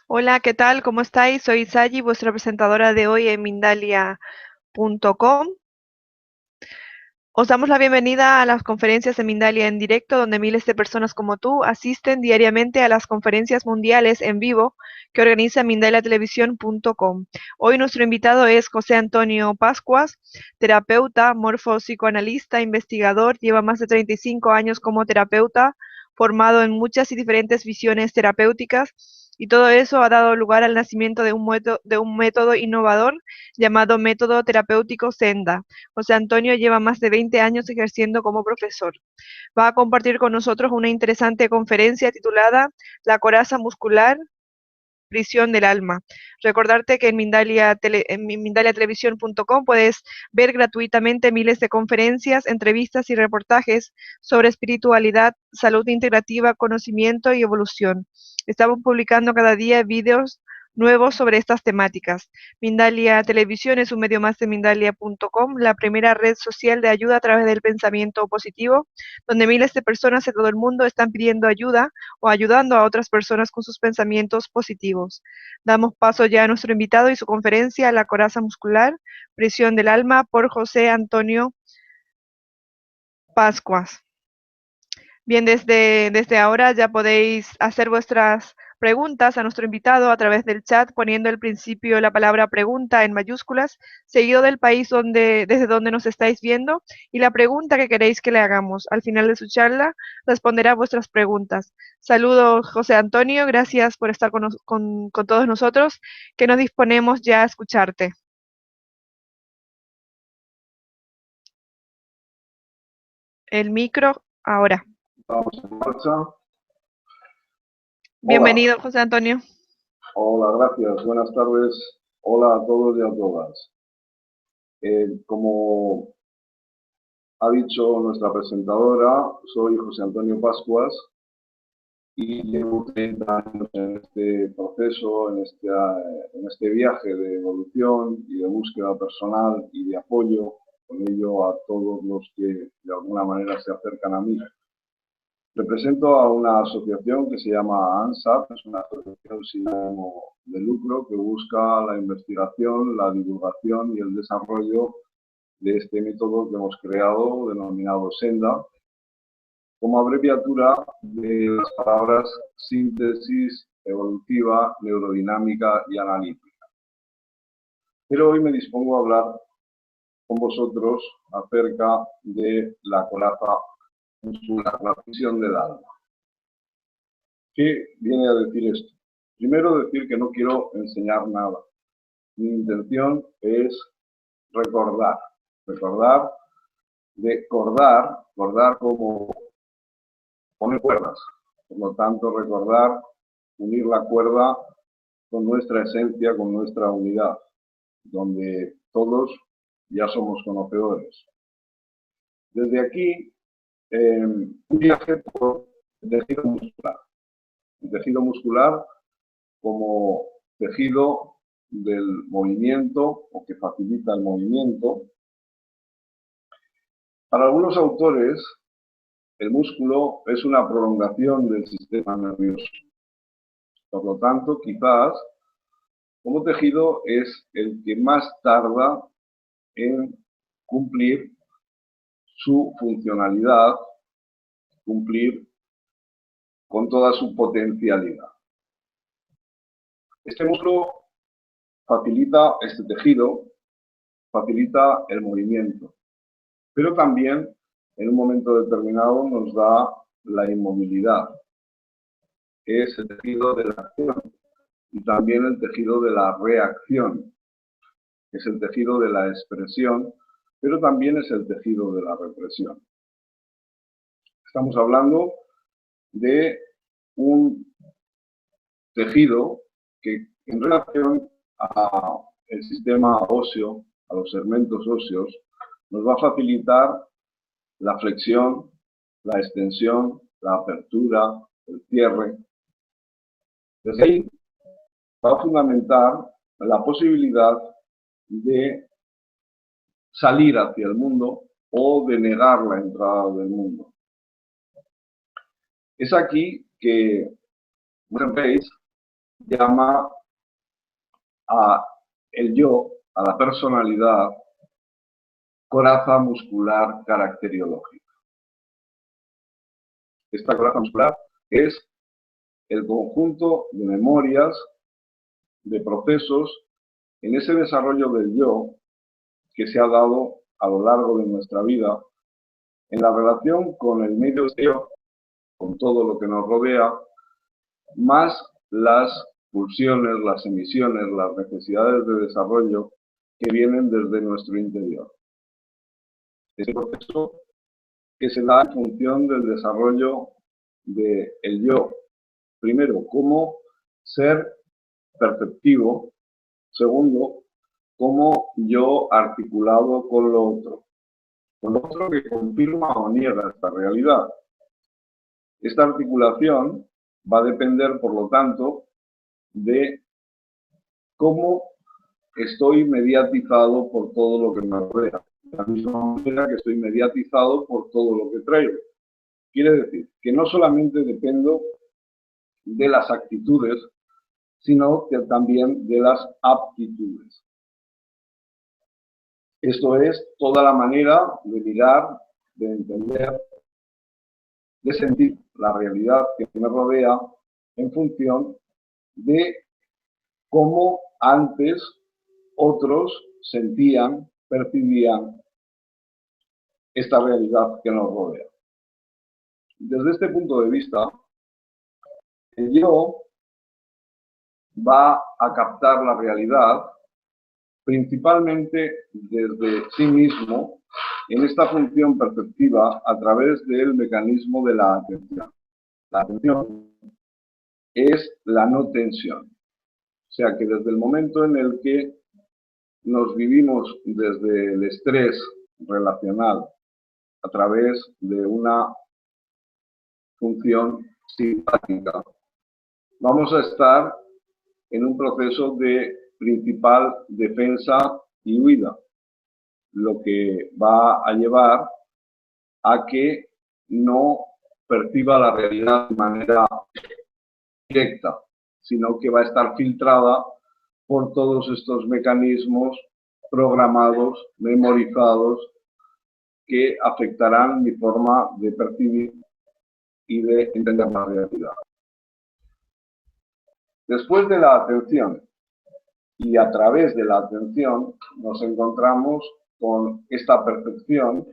Hola, ¿qué tal? ¿Cómo estáis? Soy Sayi, vuestra presentadora de hoy en Mindalia.com. Os damos la bienvenida a las conferencias de Mindalia en directo, donde miles de personas como tú asisten diariamente a las conferencias mundiales en vivo que organiza MindaliaTelevisión.com. Hoy nuestro invitado es José Antonio Pascuas, terapeuta, morfopsicoanalista, investigador, lleva más de 35 años como terapeuta, formado en muchas y diferentes visiones terapéuticas, y todo eso ha dado lugar al nacimiento de un método innovador llamado método terapéutico Senda. José Antonio lleva más de 20 años ejerciendo como profesor. Va a compartir con nosotros una interesante conferencia titulada La coraza muscular, prisión del alma. Recordarte que en mindaliatelevisión.com puedes ver gratuitamente miles de conferencias, entrevistas y reportajes sobre espiritualidad, salud integrativa, conocimiento y evolución. Estamos publicando cada día vídeos nuevos sobre estas temáticas. Mindalia Televisión es un medio más de Mindalia.com, la primera red social de ayuda a través del pensamiento positivo, donde miles de personas de todo el mundo están pidiendo ayuda o ayudando a otras personas con sus pensamientos positivos. Damos paso ya a nuestro invitado y su conferencia, La coraza muscular, prisión del alma, por José Antonio Pascuas. Bien, desde ahora ya podéis hacer vuestras preguntas a nuestro invitado a través del chat, poniendo al principio la palabra pregunta en mayúsculas, seguido del país desde donde nos estáis viendo, y la pregunta que queréis que le hagamos. Al final de su charla responderá vuestras preguntas. Saludos, José Antonio, gracias por estar con todos nosotros, que nos disponemos ya a escucharte. El micro ahora. Estamos en marcha. Hola, Bienvenido, José Antonio. hola, gracias. Buenas tardes. Hola a todos y a todas. Como ha dicho nuestra presentadora, soy José Antonio Pascuas y llevo 30 años en este proceso, en este viaje de evolución y de búsqueda personal y de apoyo, con ello a todos los que de alguna manera se acercan a mí. Represento a una asociación que se llama ANSAP, es una asociación sin ánimo de lucro que busca la investigación, la divulgación y el desarrollo de este método que hemos creado, denominado Senda, como abreviatura de las palabras síntesis evolutiva, neurodinâmica y analítica. Pero hoy me dispongo a hablar con vosotros acerca de la coraza muscular, la prisión del alma. ¿Qué viene a decir esto? Primero, decir que no quiero enseñar nada. Mi intención es recordar, recordar como poner cuerdas. Por lo tanto, recordar, unir la cuerda con nuestra esencia, con nuestra unidad, donde todos ya somos conocedores. Desde aquí, un viaje por el tejido muscular. El tejido muscular como tejido del movimiento o que facilita el movimiento. Para algunos autores, el músculo es una prolongación del sistema nervioso. Por lo tanto, quizás, como tejido, es el que más tarda en cumplir su funcionalidad, cumplir con toda su potencialidad. Este músculo facilita, este tejido, facilita el movimiento, pero también en un momento determinado nos da la inmovilidad, que es el tejido de la acción, y también el tejido de la reacción, que es el tejido de la expresión, pero también es el tejido de la represión. Estamos hablando de un tejido que en relación al sistema óseo, a los segmentos óseos, nos va a facilitar la flexión, la extensión, la apertura, el cierre. Desde ahí va a fundamentar la posibilidad de salir hacia el mundo o de negar la entrada del mundo. Es aquí que, bueno, veis, llama a el yo, a la personalidad, coraza muscular caracteriológica. Esta coraza muscular es el conjunto de memorias, de procesos, en ese desarrollo del yo que se ha dado a lo largo de nuestra vida, en la relación con el medio exterior, con todo lo que nos rodea, más las pulsiones, las emisiones, las necesidades de desarrollo que vienen desde nuestro interior. Este proceso que se da en función del desarrollo del yo. Primero, como ser perceptivo. Segundo, como yo articulado con lo otro. Con lo otro que confirma o niega esta realidad. Esta articulación va a depender, por lo tanto, de cómo estoy mediatizado por todo lo que me rodea. De la misma manera que estoy mediatizado por todo lo que traigo. Quiere decir que no solamente dependo de las actitudes, sino que también de las aptitudes. Esto es toda la manera de mirar, de entender, de sentir la realidad que me rodea en función de cómo antes otros sentían, percibían esta realidad que nos rodea. Desde este punto de vista, el yo va a captar la realidad principalmente desde sí mismo en esta función perceptiva a través del mecanismo de la atención. La atención es la no tensión. O sea que desde el momento en el que nos vivimos desde el estrés relacional a través de una función simpática, vamos a estar en un proceso de principal defensa y huida, lo que va a llevar a que no perciba la realidad de manera directa, sino que va a estar filtrada por todos estos mecanismos programados, memorizados, que afectarán mi forma de percibir y de entender la realidad. Después de la atención y a través de la atención nos encontramos con esta percepción,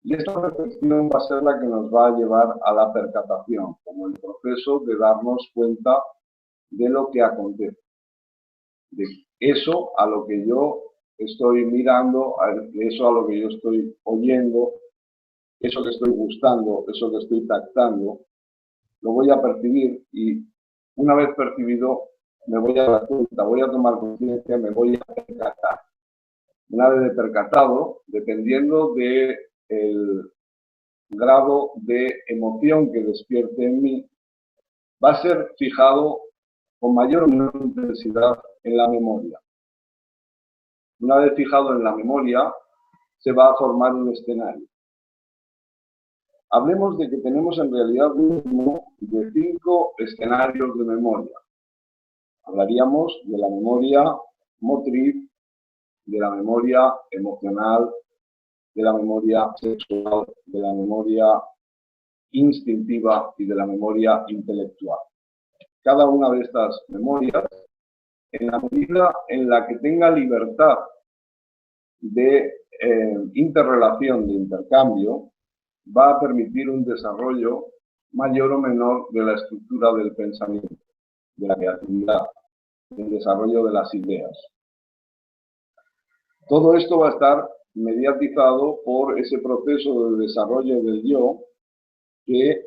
y esta percepción va a ser la que nos va a llevar a la percatación, como el proceso de darnos cuenta de lo que acontece, de eso a lo que yo estoy mirando, eso a lo que yo estoy oyendo, eso que estoy gustando, eso que estoy tactando, lo voy a percibir y una vez percibido me voy a dar cuenta, voy a tomar conciencia, me voy a percatar. Una vez percatado, dependiendo del grado de emoción que despierte en mí, va a ser fijado con mayor o menor intensidad en la memoria. Una vez fijado en la memoria, se va a formar un escenario. Hablemos de que tenemos en realidad mismo de 5 escenarios de memoria. Hablaríamos de la memoria motriz, de la memoria emocional, de la memoria sexual, de la memoria instintiva y de la memoria intelectual. Cada una de estas memorias, en la medida en la que tenga libertad de interrelación, de intercambio, va a permitir un desarrollo mayor o menor de la estructura del pensamiento, de la creatividad, del desarrollo de las ideas. Todo esto va a estar mediatizado por ese proceso de desarrollo del yo que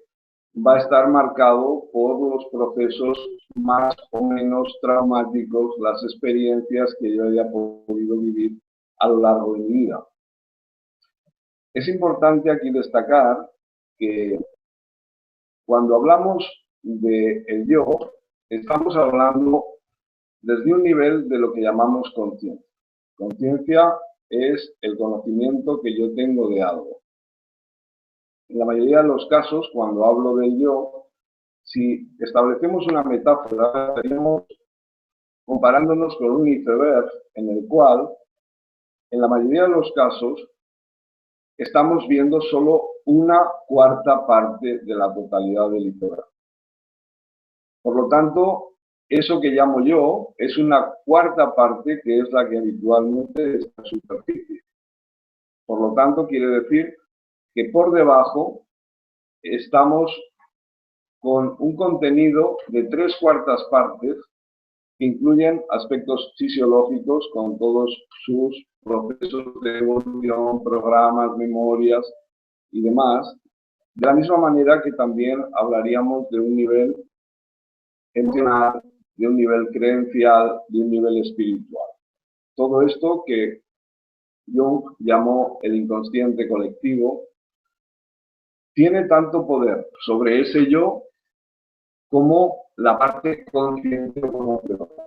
va a estar marcado por los procesos más o menos traumáticos, las experiencias que yo haya podido vivir a lo largo de mi vida. Es importante aquí destacar que cuando hablamos del yo, estamos hablando desde un nivel de lo que llamamos conciencia. Conciencia es el conocimiento que yo tengo de algo. En la mayoría de los casos, cuando hablo del yo, Si establecemos una metáfora, estaríamos comparándonos con un iceberg en el cual, en la mayoría de los casos, estamos viendo solo una cuarta parte de la totalidad del iceberg. Por lo tanto, eso que llamo yo es una cuarta parte que es la que habitualmente está en superficie. Por lo tanto, quiere decir que por debajo estamos con un contenido de 3/4 partes que incluyen aspectos fisiológicos con todos sus procesos de evolución, programas, memorias y demás, de la misma manera que también hablaríamos de un nivel emocional, de un nivel creencial, de un nivel espiritual. Todo esto que Jung llamó el inconsciente colectivo tiene tanto poder sobre ese yo como la parte consciente o conocedora.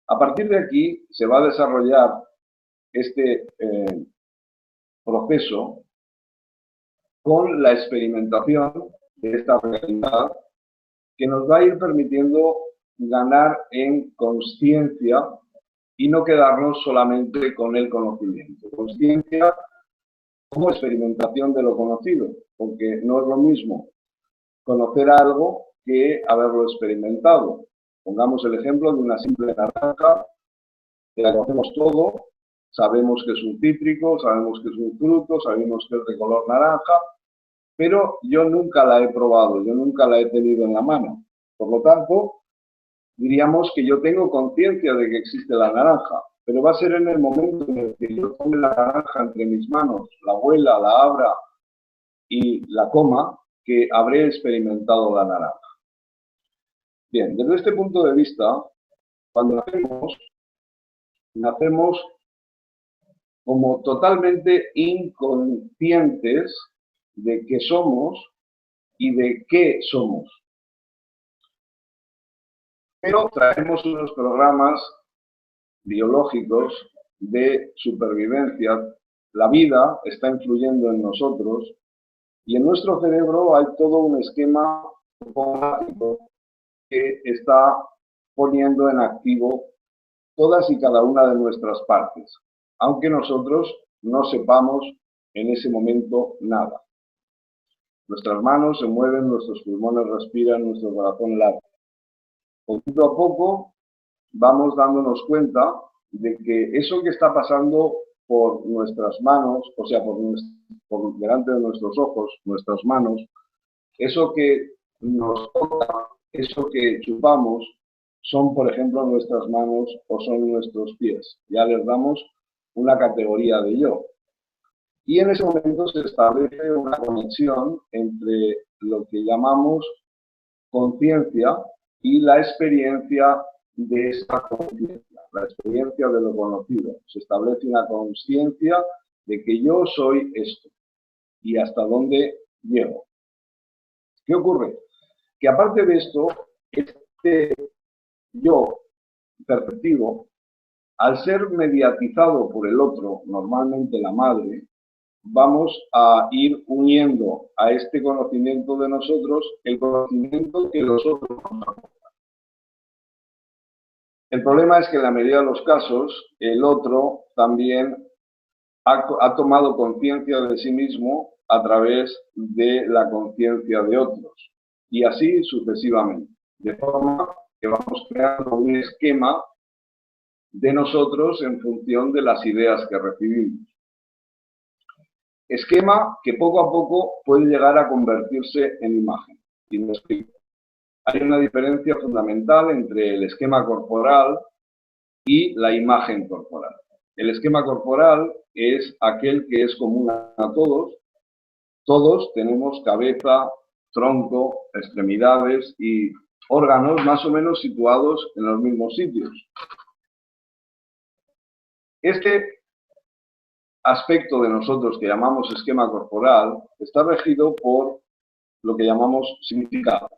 A partir de aquí se va a desarrollar este proceso con la experimentación de esta realidad que nos va a ir permitiendo ganar en consciencia y no quedarnos solamente con el conocimiento. Consciencia como experimentación de lo conocido, porque no es lo mismo conocer algo que haberlo experimentado. Pongamos el ejemplo de una simple naranja, que la conocemos todo, sabemos que es un cítrico, sabemos que es un fruto, sabemos que es de color naranja, pero yo nunca la he probado, yo nunca la he tenido en la mano. Por lo tanto, diríamos que yo tengo conciencia de que existe la naranja, pero va a ser en el momento en el que yo tome la naranja entre mis manos, la huela, la abra y la coma, que habré experimentado la naranja. Bien, desde este punto de vista, cuando nacemos como totalmente inconscientes de qué somos y de qué somos. Pero traemos unos programas biológicos de supervivencia. La vida está influyendo en nosotros y en nuestro cerebro hay todo un esquema automático que está poniendo en activo todas y cada una de nuestras partes, aunque nosotros no sepamos en ese momento nada. Nuestras manos se mueven, nuestros pulmones respiran, nuestro corazón late. Poquito a poco vamos dándonos cuenta de que eso que está pasando por nuestras manos, o sea, por delante de nuestros ojos, nuestras manos, eso que nos toca, eso que chupamos, son, por ejemplo, nuestras manos o son nuestros pies. Ya les damos una categoría de yo. Y en ese momento se establece una conexión entre lo que llamamos conciencia y la experiencia de esta conciencia, la experiencia de lo conocido. Se establece una conciencia de que yo soy esto y hasta dónde llego. ¿Qué ocurre? Que aparte de esto, este yo perceptivo, al ser mediatizado por el otro, normalmente la madre, vamos a ir uniendo a este conocimiento de nosotros el conocimiento que los otros nos aportan. El problema es que en la mayoría de los casos el otro también ha tomado conciencia de sí mismo a través de la conciencia de otros y así sucesivamente, de forma que vamos creando un esquema de nosotros en función de las ideas que recibimos. Esquema que poco a poco puede llegar a convertirse en imagen. Y me explico. Hay una diferencia fundamental entre el esquema corporal y la imagen corporal. El esquema corporal es aquel que es común a todos. Todos tenemos cabeza, tronco, extremidades y órganos más o menos situados en los mismos sitios. Este aspecto de nosotros que llamamos esquema corporal está regido por lo que llamamos significados.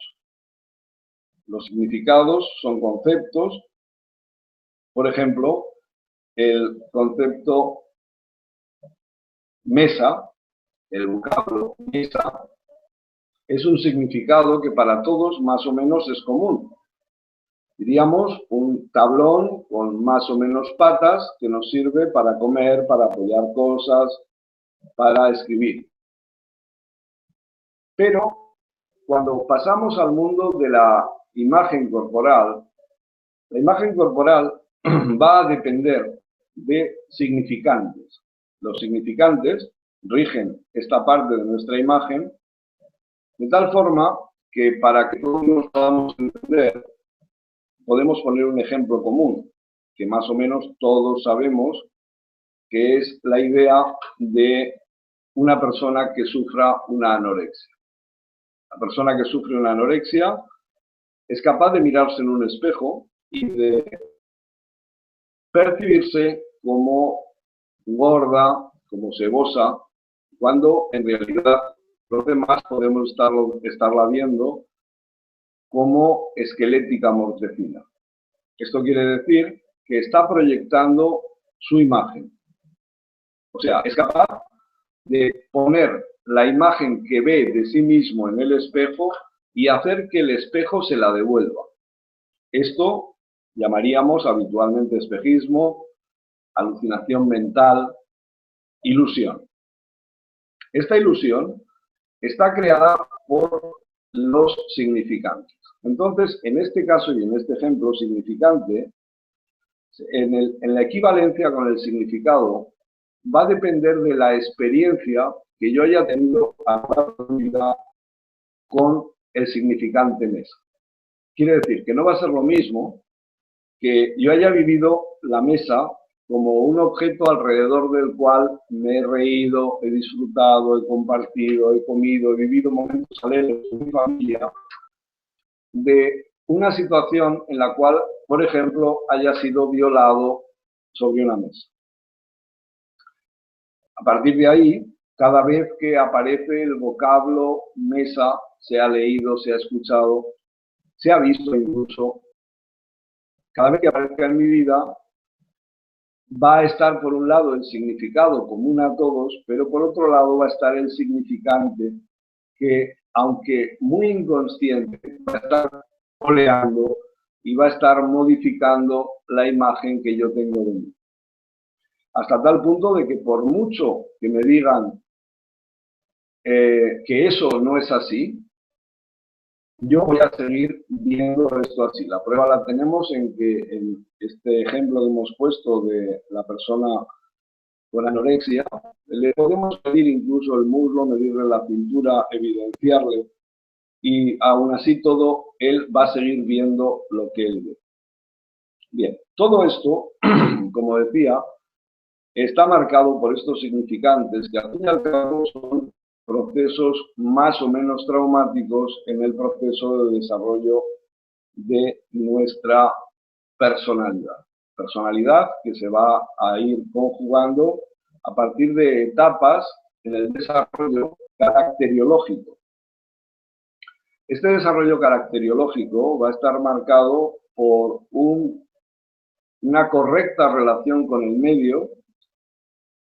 Los significados son conceptos, por ejemplo, el concepto mesa, el vocablo mesa, es un significado que para todos más o menos es común. Diríamos un tablón con más o menos patas que nos sirve para comer, para apoyar cosas, para escribir. Pero cuando pasamos al mundo de la imagen corporal va a depender de significantes. Los significantes rigen esta parte de nuestra imagen de tal forma que para que todos nos podamos entender, podemos poner un ejemplo común, que más o menos todos sabemos que es la idea de una persona que sufra una anorexia. La persona que sufre una anorexia es capaz de mirarse en un espejo y de percibirse como gorda, como cebosa, cuando en realidad los demás podemos estarla viendo como esquelética mortecina. Esto quiere decir que está proyectando su imagen. O sea, es capaz de poner la imagen que ve de sí mismo en el espejo y hacer que el espejo se la devuelva. Esto llamaríamos habitualmente espejismo, alucinación mental, ilusión. Esta ilusión está creada por los significantes. Entonces, en este caso y en este ejemplo, significante, en la equivalencia con el significado, va a depender de la experiencia que yo haya tenido a lo largo de mi vida con el significante mesa. Quiere decir que no va a ser lo mismo que yo haya vivido la mesa como un objeto alrededor del cual me he reído, he disfrutado, he compartido, he comido, he vivido momentos alegres con mi familia, de una situación en la cual, por ejemplo, haya sido violado sobre una mesa. A partir de ahí, cada vez que aparece el vocablo mesa, se ha leído, se ha escuchado, se ha visto incluso, cada vez que aparezca en mi vida, va a estar por un lado el significado común a todos, pero por otro lado va a estar el significante que, aunque muy inconsciente, va a estar oleando y va a estar modificando la imagen que yo tengo de mí. Hasta tal punto de que por mucho que me digan que eso no es así, yo voy a seguir viendo esto así. La prueba la tenemos en que en este ejemplo que hemos puesto de la persona con anorexia, le podemos medir incluso el muslo, medirle la cintura, evidenciarle, y aún así todo, él va a seguir viendo lo que él ve. Bien, todo esto, como decía, está marcado por estos significantes que al fin y al cabo son procesos más o menos traumáticos en el proceso de desarrollo de nuestra personalidad. Personalidad que se va a ir conjugando a partir de etapas en el desarrollo caracteriológico. Este desarrollo caracteriológico va a estar marcado por una correcta relación con el medio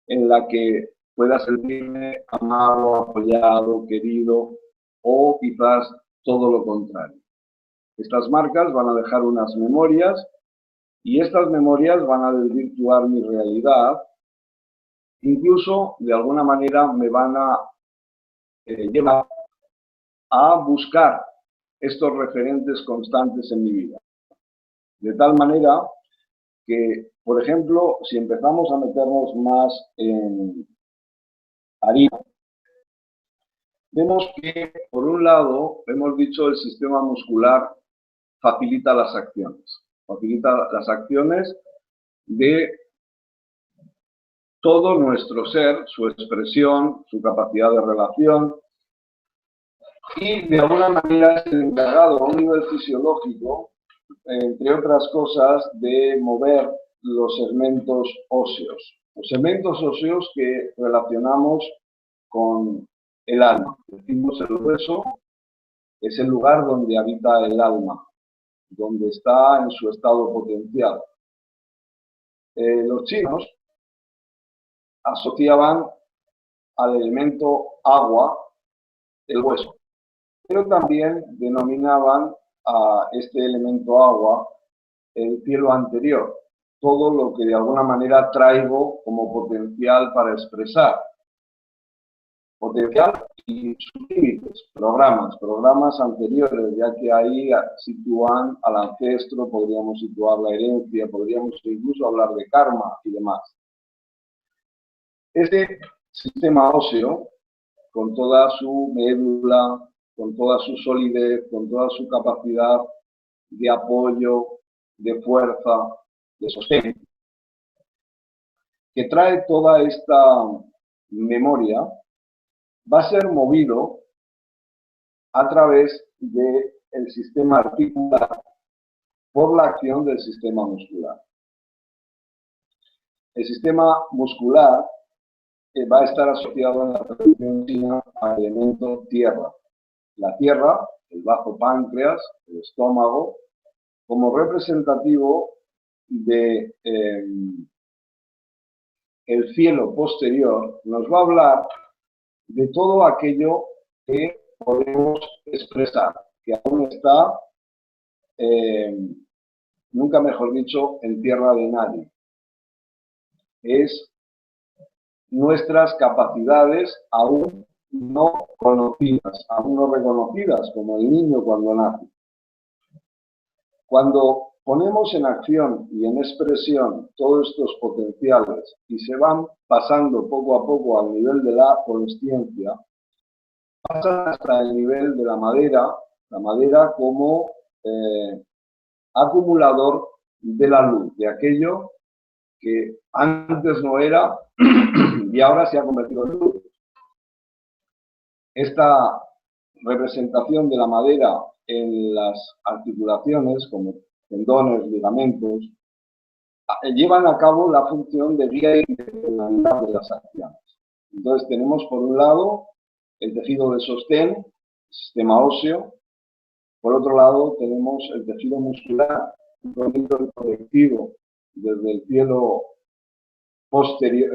en la que pueda sentirme amado, apoyado, querido o quizás todo lo contrario. Estas marcas van a dejar unas memorias y estas memorias van a desvirtuar mi realidad, incluso de alguna manera me van a llevar a buscar estos referentes constantes en mi vida. De tal manera que, por ejemplo, si empezamos a meternos más en harina, vemos que, por un lado, hemos dicho el sistema muscular facilita las acciones de todo nuestro ser, su expresión, su capacidad de relación, y de alguna manera es el encargado a un nivel fisiológico, entre otras cosas, de mover los segmentos óseos. Los segmentos óseos que relacionamos con el alma. Decimos el hueso es el lugar donde habita el alma, donde está en su estado potencial. Los chinos asociaban al elemento agua el hueso. pero también denominaban a este elemento agua el cielo anterior, todo lo que de alguna manera traigo como potencial para expresar. Potencial y sus límites, programas anteriores, ya que ahí sitúan al ancestro, podríamos situar la herencia, podríamos incluso hablar de karma y demás. Este sistema óseo, con toda su médula, con toda su solidez, con toda su capacidad de apoyo, de fuerza, de sostén, que trae toda esta memoria, va a ser movido a través del sistema articular por la acción del sistema muscular. El sistema muscular va a estar asociado en la tradición china al elemento tierra. La tierra, el bajo páncreas, el estómago, como representativo de el cielo posterior, nos va a hablar de todo aquello que podemos expresar, que aún está, nunca mejor dicho, en tierra de nadie. Es nuestras capacidades aún no conocidas, aún no reconocidas, como el niño cuando nace. Cuando ponemos en acción y en expresión todos estos potenciales y se van pasando poco a poco al nivel de la consciencia, pasan hasta el nivel de la madera como acumulador de la luz, de aquello que antes no era y ahora se ha convertido en luz. Esta representación de la madera en las articulaciones, como tendones, ligamentos, llevan a cabo la función de guía y direccionalidad de las acciones. Entonces tenemos por un lado el tejido de sostén, el sistema óseo. Por otro lado tenemos el tejido muscular, un colectivo desde el cielo posterior,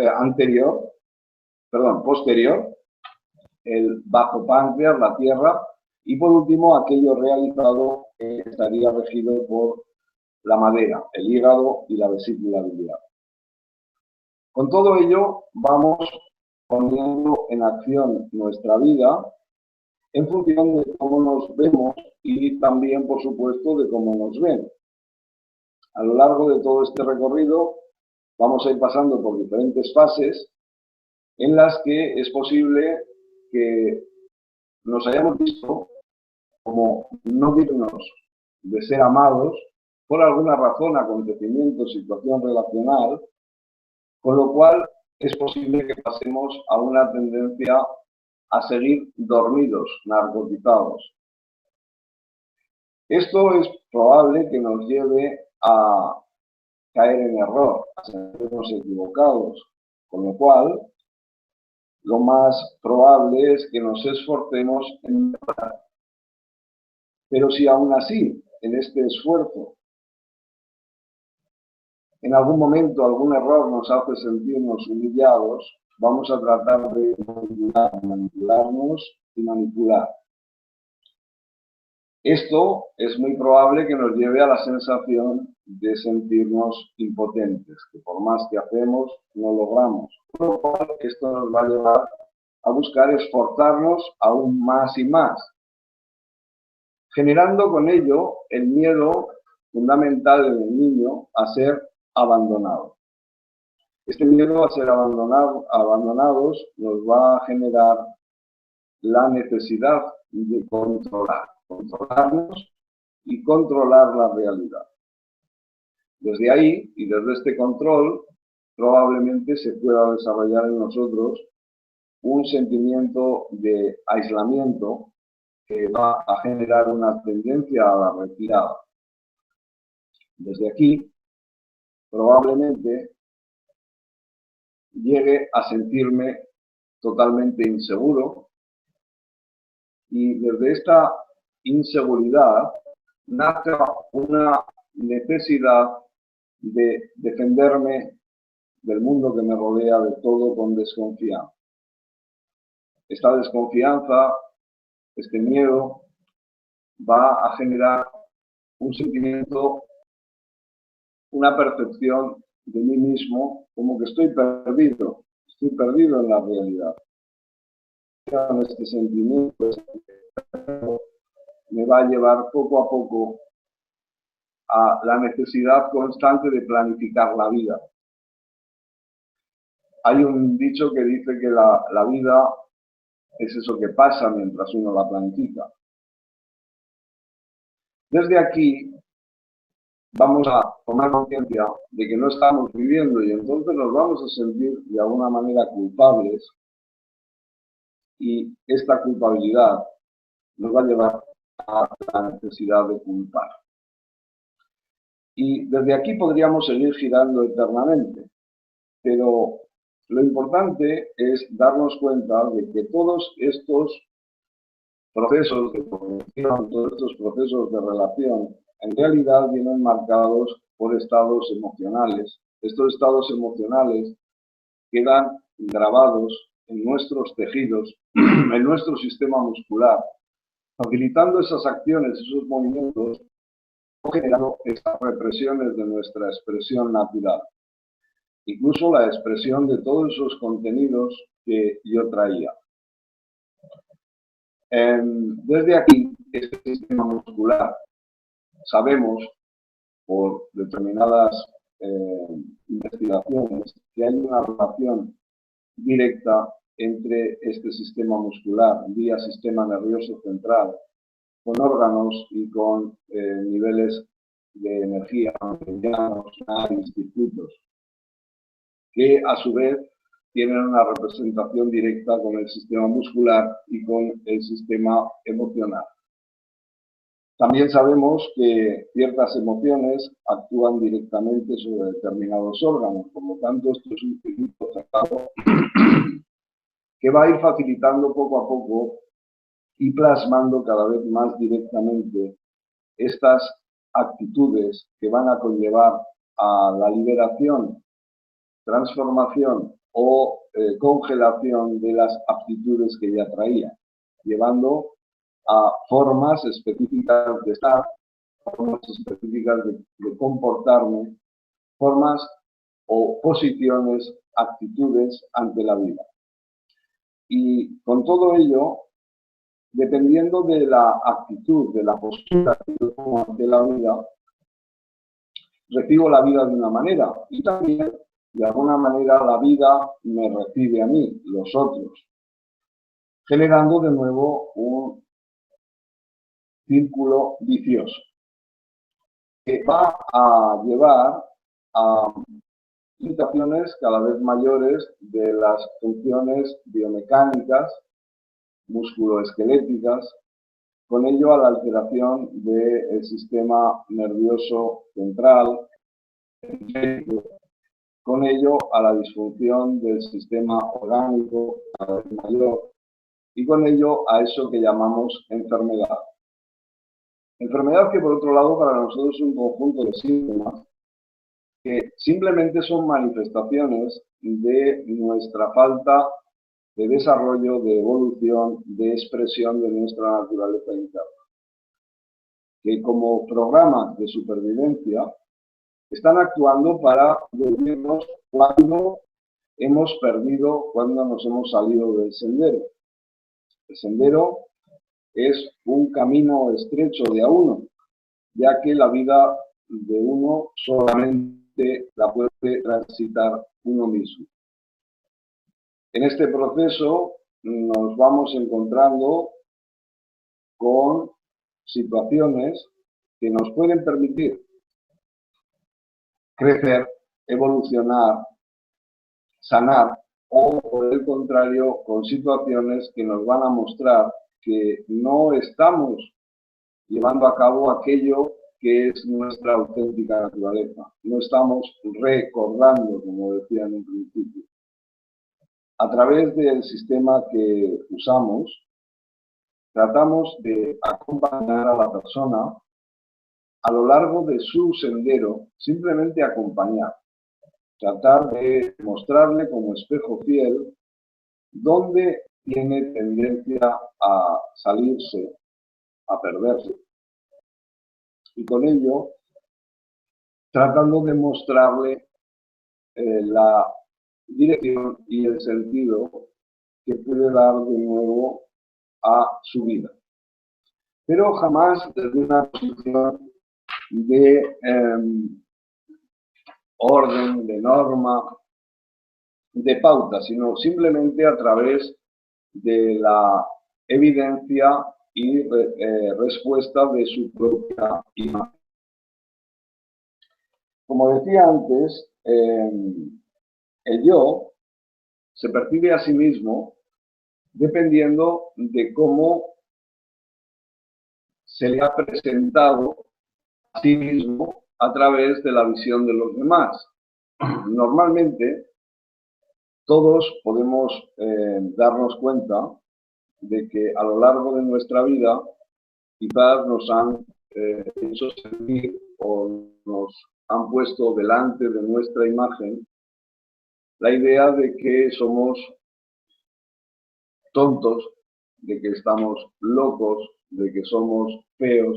el bajo páncreas, la tierra, y por último aquello realizado que estaría regido por la madera, el hígado y la vesícula biliar. Con todo ello vamos poniendo en acción nuestra vida en función de cómo nos vemos y también, por supuesto, de cómo nos ven. A lo largo de todo este recorrido vamos a ir pasando por diferentes fases en las que es posible que nos hayamos visto como no dignos de ser amados por alguna razón, acontecimiento, situación relacional, con lo cual es posible que pasemos a una tendencia a seguir dormidos, narcotizados. Esto es probable que nos lleve a caer en error, a sentirnos equivocados, con lo cual lo más probable es que nos esforcemos en mejorar. Pero si aún así, en este esfuerzo, en algún momento algún error nos hace sentirnos humillados, vamos a tratar de manipularnos y manipular. Esto es muy probable que nos lleve a la sensación de sentirnos impotentes, que por más que hacemos, no logramos. Por lo cual, esto nos va a llevar a buscar esforzarnos aún más y más, generando con ello el miedo fundamental en el niño a ser abandonado. Este miedo a ser abandonados nos va a generar la necesidad de controlarnos y controlar la realidad. Desde ahí, y desde este control, probablemente se pueda desarrollar en nosotros un sentimiento de aislamiento que va a generar una tendencia a la retirada. Desde aquí, probablemente llegue a sentirme totalmente inseguro, y desde esta inseguridad nace una necesidad de defenderme del mundo que me rodea, de todo, con desconfianza. Esta desconfianza, este miedo, va a generar un sentimiento, una percepción de mí mismo como que estoy perdido en la realidad. Este sentimiento me va a llevar poco a poco a la necesidad constante de planificar la vida. Hay un dicho que dice que la vida es eso que pasa mientras uno la planifica. Desde aquí vamos a tomar conciencia de que no estamos viviendo y entonces nos vamos a sentir de alguna manera culpables y esta culpabilidad nos va a llevar a la necesidad de culpar. Y desde aquí podríamos seguir girando eternamente, pero lo importante es darnos cuenta de que todos estos procesos de formación, todos estos procesos de relación, en realidad vienen marcados por estados emocionales. Estos estados emocionales quedan grabados en nuestros tejidos, en nuestro sistema muscular, facilitando esas acciones, esos movimientos, generando estas represiones de nuestra expresión natural. Incluso la expresión de todos esos contenidos que yo traía. Desde aquí, este sistema muscular, sabemos por determinadas investigaciones que hay una relación directa entre este sistema muscular vía sistema nervioso central con órganos y con niveles de energía, meridianos, y circuitos, que a su vez tienen una representación directa con el sistema muscular y con el sistema emocional. También sabemos que ciertas emociones actúan directamente sobre determinados órganos, por lo tanto esto es un circuito cerrado que va a ir facilitando poco a poco y plasmando cada vez más directamente estas actitudes que van a conllevar a la liberación, transformación o congelación de las aptitudes que ya traía, llevando a formas específicas de estar, formas específicas de comportarme, formas o posiciones, actitudes ante la vida. Y con todo ello, dependiendo de la actitud, de la postura que yo tomo ante la vida, recibo la vida de una manera y también, de alguna manera, la vida me recibe a mí, los otros, generando de nuevo un círculo vicioso que va a llevar a limitaciones cada vez mayores de las funciones biomecánicas, musculoesqueléticas, con ello a la alteración del sistema nervioso central, con ello a la disfunción del sistema orgánico cada vez mayor y con ello a eso que llamamos enfermedad. Enfermedad que, por otro lado, para nosotros es un conjunto de síntomas que simplemente son manifestaciones de nuestra falta de desarrollo, de evolución, de expresión de nuestra naturaleza interna. Que como programas de supervivencia están actuando para decirnos cuándo hemos perdido, cuándo nos hemos salido del sendero. El sendero es un camino estrecho de a uno, ya que la vida de uno solamente la puede transitar uno mismo. En este proceso nos vamos encontrando con situaciones que nos pueden permitir crecer, evolucionar, sanar, o por el contrario, con situaciones que nos van a mostrar que no estamos llevando a cabo aquello que es nuestra auténtica naturaleza. No estamos recordando, como decía en un principio. A través del sistema que usamos, tratamos de acompañar a la persona a lo largo de su sendero, simplemente acompañar. Tratar de mostrarle como espejo fiel dónde tiene tendencia a salirse, a perderse, y con ello tratando de mostrarle la dirección y el sentido que puede dar de nuevo a su vida. Pero jamás desde una posición de orden, de norma, de pauta, sino simplemente a través de la evidencia y respuesta de su propia imagen. Como decía antes, el yo se percibe a sí mismo dependiendo de cómo se le ha presentado a sí mismo a través de la visión de los demás. Normalmente, todos podemos darnos cuenta de que a lo largo de nuestra vida quizás nos han hecho sentir o nos han puesto delante de nuestra imagen la idea de que somos tontos, de que estamos locos, de que somos feos.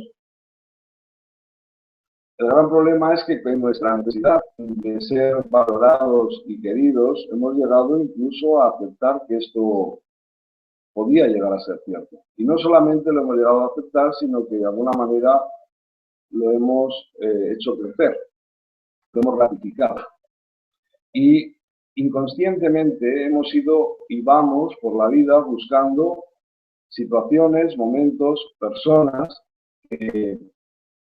El gran problema es que con nuestra necesidad de ser valorados y queridos hemos llegado incluso a aceptar que esto podía llegar a ser cierto. Y no solamente lo hemos llegado a aceptar, sino que de alguna manera lo hemos hecho crecer, lo hemos ratificado. Y inconscientemente hemos ido y vamos por la vida buscando situaciones, momentos, personas que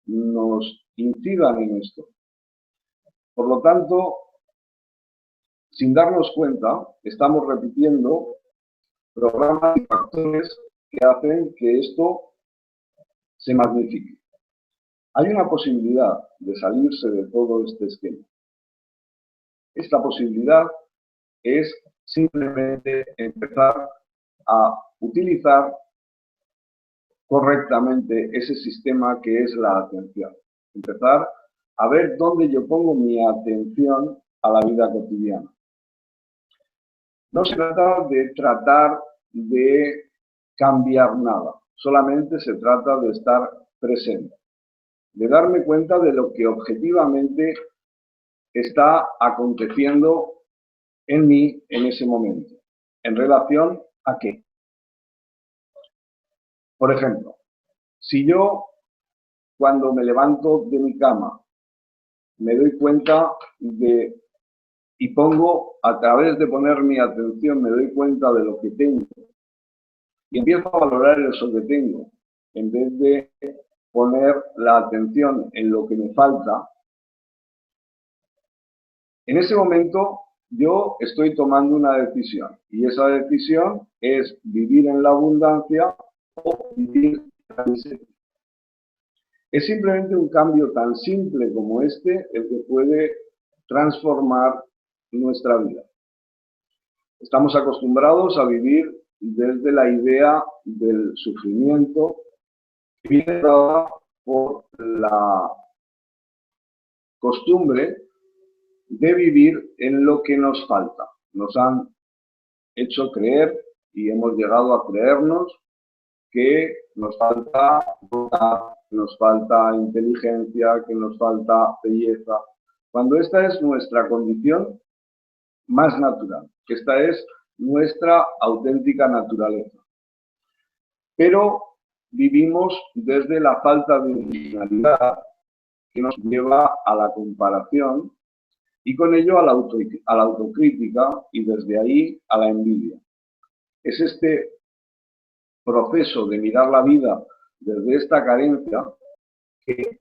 nos incidan en esto. Por lo tanto, sin darnos cuenta, estamos repitiendo programas y factores que hacen que esto se magnifique. Hay una posibilidad de salirse de todo este esquema. Esta posibilidad es simplemente empezar a utilizar correctamente ese sistema que es la atención. Empezar a ver dónde yo pongo mi atención a la vida cotidiana. No se trata de tratar de cambiar nada, solamente se trata de estar presente, de darme cuenta de lo que objetivamente está aconteciendo en mí en ese momento. ¿En relación a qué? Por ejemplo, si yo cuando me levanto de mi cama me doy cuenta de, y pongo, a través de poner mi atención, me doy cuenta de lo que tengo y empiezo a valorar eso que tengo, en vez de poner la atención en lo que me falta, en ese momento yo estoy tomando una decisión y esa decisión es vivir en la abundancia o vivir en la miseria. Es simplemente un cambio tan simple como este el que puede transformar nuestra vida. Estamos acostumbrados a vivir desde la idea del sufrimiento que viene dada por la costumbre de vivir en lo que nos falta. Nos han hecho creer y hemos llegado a creernos que nos falta votar, que nos falta inteligencia, que nos falta belleza, cuando esta es nuestra condición más natural, que esta es nuestra auténtica naturaleza. Pero vivimos desde la falta de originalidad que nos lleva a la comparación y con ello a la autocrítica y desde ahí a la envidia. Es este proceso de mirar la vida desde esta carencia que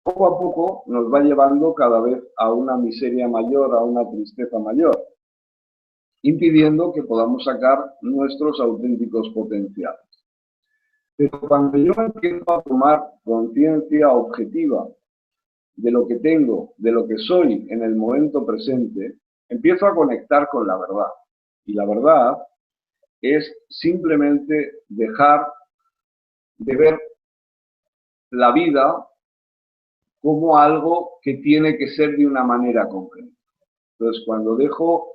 poco a poco nos va llevando cada vez a una miseria mayor, a una tristeza mayor, impidiendo que podamos sacar nuestros auténticos potenciales. Pero cuando yo empiezo a tomar conciencia objetiva de lo que tengo, de lo que soy en el momento presente, empiezo a conectar con la verdad. Y la verdad es simplemente dejar de ver la vida como algo que tiene que ser de una manera concreta. Entonces, cuando dejo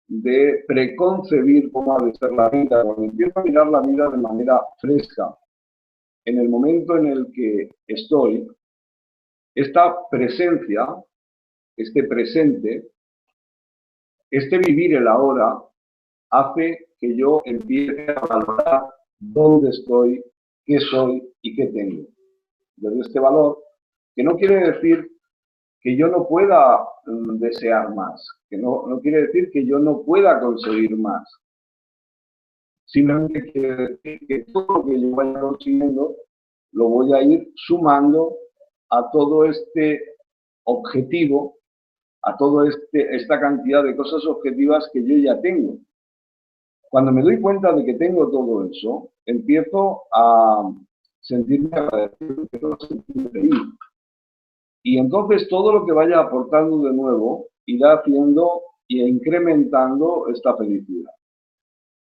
de preconcebir cómo ha de ser la vida, cuando empiezo a mirar la vida de manera fresca, en el momento en el que estoy, esta presencia, este presente, este vivir el ahora, hace que yo empiece a valorar dónde estoy, qué soy y qué tengo. Desde este valor, que no quiere decir que yo no pueda desear más, que no quiere decir que yo no pueda conseguir más. Simplemente quiere decir que todo lo que yo vaya consiguiendo lo voy a ir sumando a todo este objetivo, a toda esta cantidad de cosas objetivas que yo ya tengo. Cuando me doy cuenta de que tengo todo eso, empiezo a sentirme agradecido, empiezo a sentirme feliz. Y entonces todo lo que vaya aportando de nuevo irá haciendo e incrementando esta felicidad.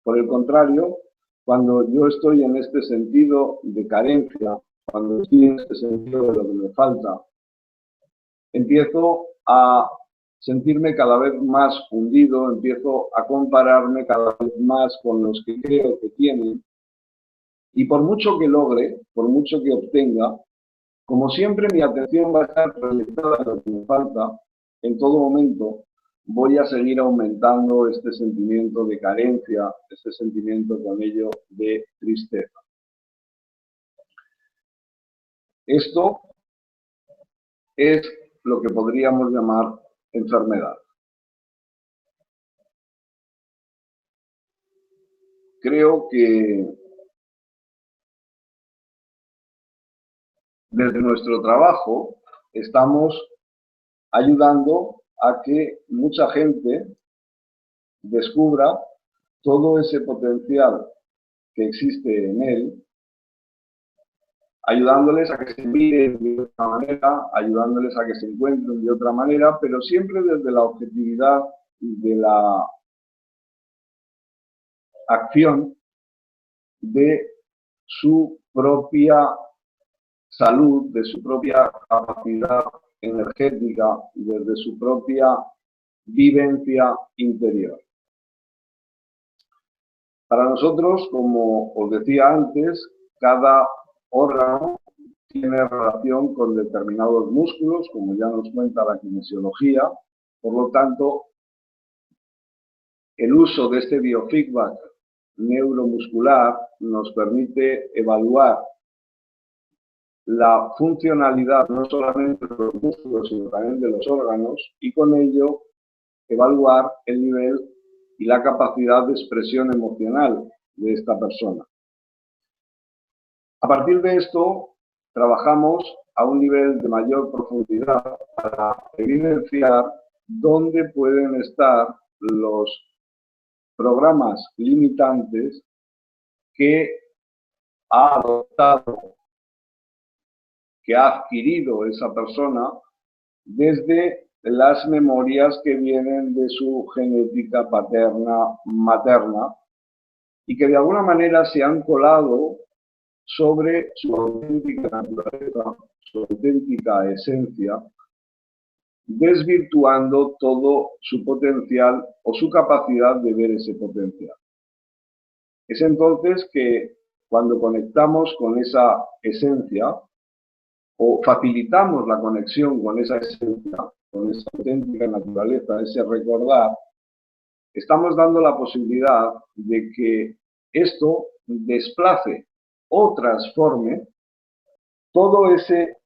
Por el contrario, cuando yo estoy en este sentido de carencia, cuando estoy en este sentido de lo que me falta, empiezo a sentirme cada vez más hundido, empiezo a compararme cada vez más con los que creo que tienen, y por mucho que logre, por mucho que obtenga, como siempre mi atención va a estar proyectada en lo que me falta, en todo momento voy a seguir aumentando este sentimiento de carencia, este sentimiento con ello de tristeza. Esto es lo que podríamos llamar enfermedad. Creo que desde nuestro trabajo estamos ayudando a que mucha gente descubra todo ese potencial que existe en él, ayudándoles a que se miren de otra manera, ayudándoles a que se encuentren de otra manera, pero siempre desde la objetividad de la acción de su propia salud, de su propia capacidad energética, desde su propia vivencia interior. Para nosotros, como os decía antes, cada órgano tiene relación con determinados músculos, como ya nos cuenta la kinesiología. Por lo tanto, el uso de este biofeedback neuromuscular nos permite evaluar la funcionalidad no solamente de los músculos, sino también de los órganos, y con ello evaluar el nivel y la capacidad de expresión emocional de esta persona. A partir de esto, trabajamos a un nivel de mayor profundidad para evidenciar dónde pueden estar los programas limitantes que ha adoptado, que ha adquirido esa persona desde las memorias que vienen de su genética paterna, materna, y que de alguna manera se han colado sobre su auténtica naturaleza, su auténtica esencia, desvirtuando todo su potencial o su capacidad de ver ese potencial. Es entonces que cuando conectamos con esa esencia o facilitamos la conexión con esa esencia, con esa auténtica naturaleza, ese recordar, estamos dando la posibilidad de que esto desplace o transforme todo ese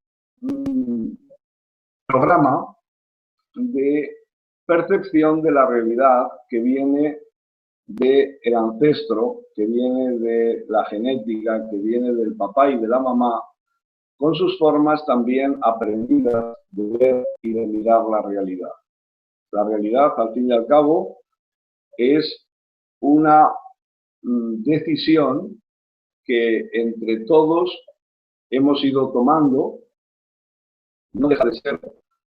programa de percepción de la realidad que viene del ancestro, que viene de la genética, que viene del papá y de la mamá, con sus formas también aprendidas de ver y de mirar la realidad. La realidad, al fin y al cabo, es una decisión que entre todos hemos ido tomando, no deja de ser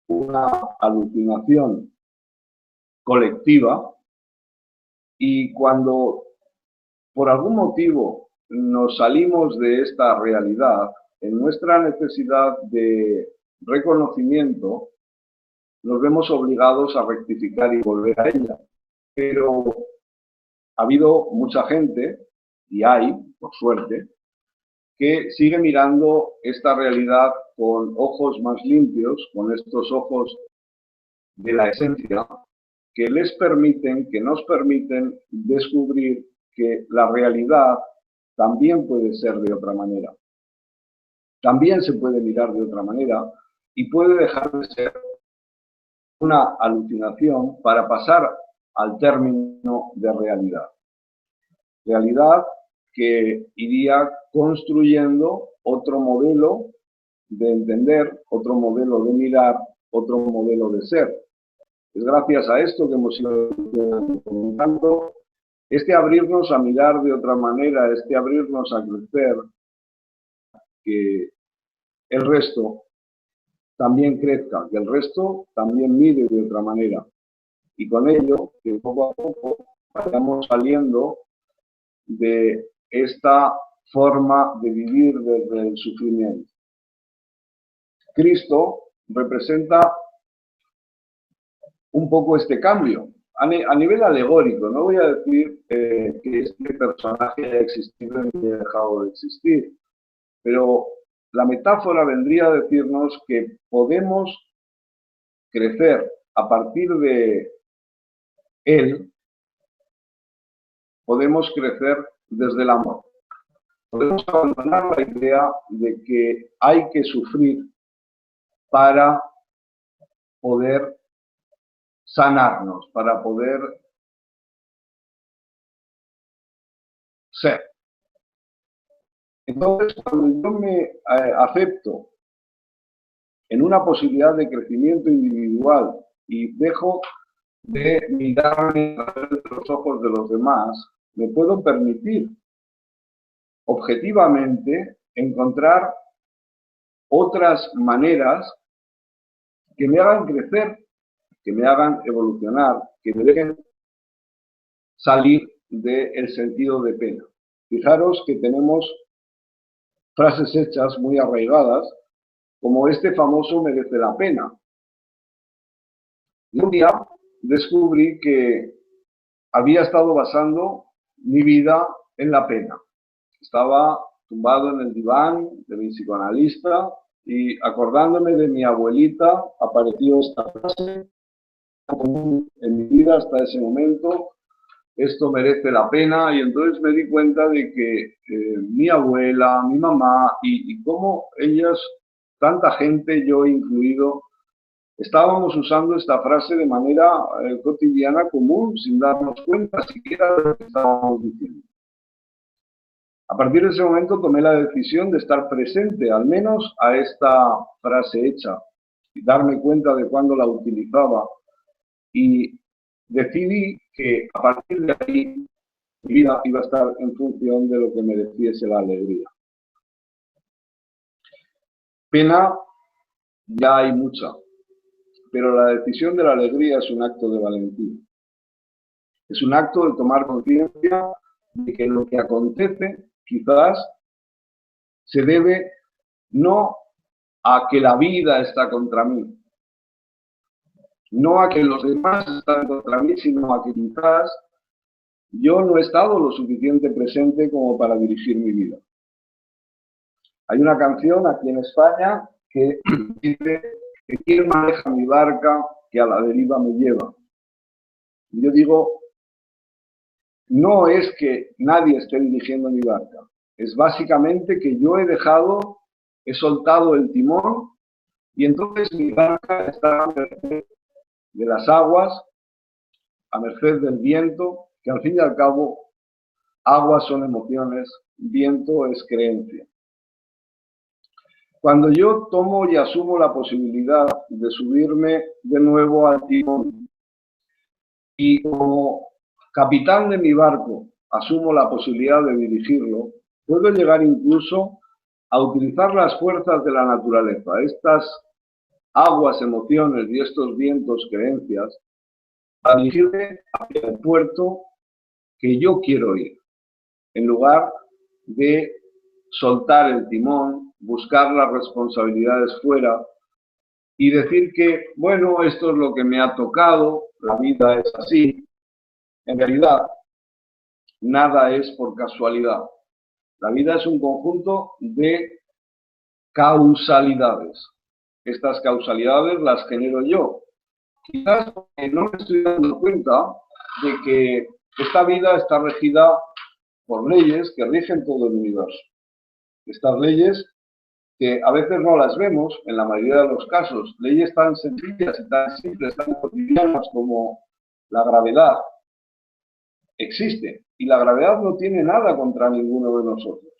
una alucinación colectiva, y cuando por algún motivo nos salimos de esta realidad, en nuestra necesidad de reconocimiento, nos vemos obligados a rectificar y volver a ella. Pero ha habido mucha gente, y hay, por suerte, que sigue mirando esta realidad con ojos más limpios, con estos ojos de la esencia, que les permiten, que nos permiten descubrir que la realidad también puede ser de otra manera. También se puede mirar de otra manera y puede dejar de ser una alucinación para pasar al término de realidad. Realidad que iría construyendo otro modelo de entender, otro modelo de mirar, otro modelo de ser. Es gracias a esto que hemos ido comentando, este abrirnos a mirar de otra manera, este abrirnos a crecer, que el resto también crezca, que el resto también mire de otra manera. Y con ello, que poco a poco vayamos saliendo de esta forma de vivir desde el sufrimiento. Cristo representa un poco este cambio, a nivel alegórico. No voy a decir que este personaje haya existido ni haya dejado de existir, pero la metáfora vendría a decirnos que podemos crecer a partir de él, podemos crecer desde el amor. Podemos abandonar la idea de que hay que sufrir para poder sanarnos, para poder ser. Entonces, cuando yo me acepto en una posibilidad de crecimiento individual y dejo de mirarme a través de los ojos de los demás, me puedo permitir objetivamente encontrar otras maneras que me hagan crecer, que me hagan evolucionar, que me dejen salir del sentido de pena. Fijaros que tenemos frases hechas muy arraigadas, como este famoso merece la pena. Y un día descubrí que había estado basando mi vida en la pena. Estaba tumbado en el diván de mi psicoanalista y acordándome de mi abuelita, apareció esta frase en mi vida hasta ese momento: esto merece la pena. Y entonces me di cuenta de que mi abuela, mi mamá y cómo ellas, tanta gente, yo incluido, estábamos usando esta frase de manera cotidiana, común, sin darnos cuenta siquiera de lo que estábamos diciendo. A partir de ese momento tomé la decisión de estar presente, al menos a esta frase hecha, y darme cuenta de cuándo la utilizaba. Y decidí que a partir de ahí mi vida iba a estar en función de lo que mereciese la alegría. Pena ya hay mucha, pero la decisión de la alegría es un acto de valentía. Es un acto de tomar conciencia de que lo que acontece quizás se debe no a que la vida está contra mí, no a que los demás están contra mí, sino a que quizás yo no he estado lo suficiente presente como para dirigir mi vida. Hay una canción aquí en España que dice que quién maneja mi barca que a la deriva me lleva. Y yo digo, no es que nadie esté dirigiendo mi barca, es básicamente que yo he soltado el timón y entonces mi barca está a merced de las aguas, a merced del viento, que al fin y al cabo, aguas son emociones, viento es creencia. Cuando yo tomo y asumo la posibilidad de subirme de nuevo al timón y como capitán de mi barco asumo la posibilidad de dirigirlo, puedo llegar incluso a utilizar las fuerzas de la naturaleza, estas aguas, emociones y estos vientos, creencias, a dirigirme hacia el puerto que yo quiero ir, en lugar de soltar el timón, buscar las responsabilidades fuera y decir que, bueno, esto es lo que me ha tocado, la vida es así. En realidad, nada es por casualidad. La vida es un conjunto de causalidades. Estas causalidades las genero yo. Quizás porque no me estoy dando cuenta de que esta vida está regida por leyes que rigen todo el universo. Estas leyes que a veces no las vemos, en la mayoría de los casos, leyes tan sencillas y tan simples, tan cotidianas como la gravedad, existe. Y la gravedad no tiene nada contra ninguno de nosotros.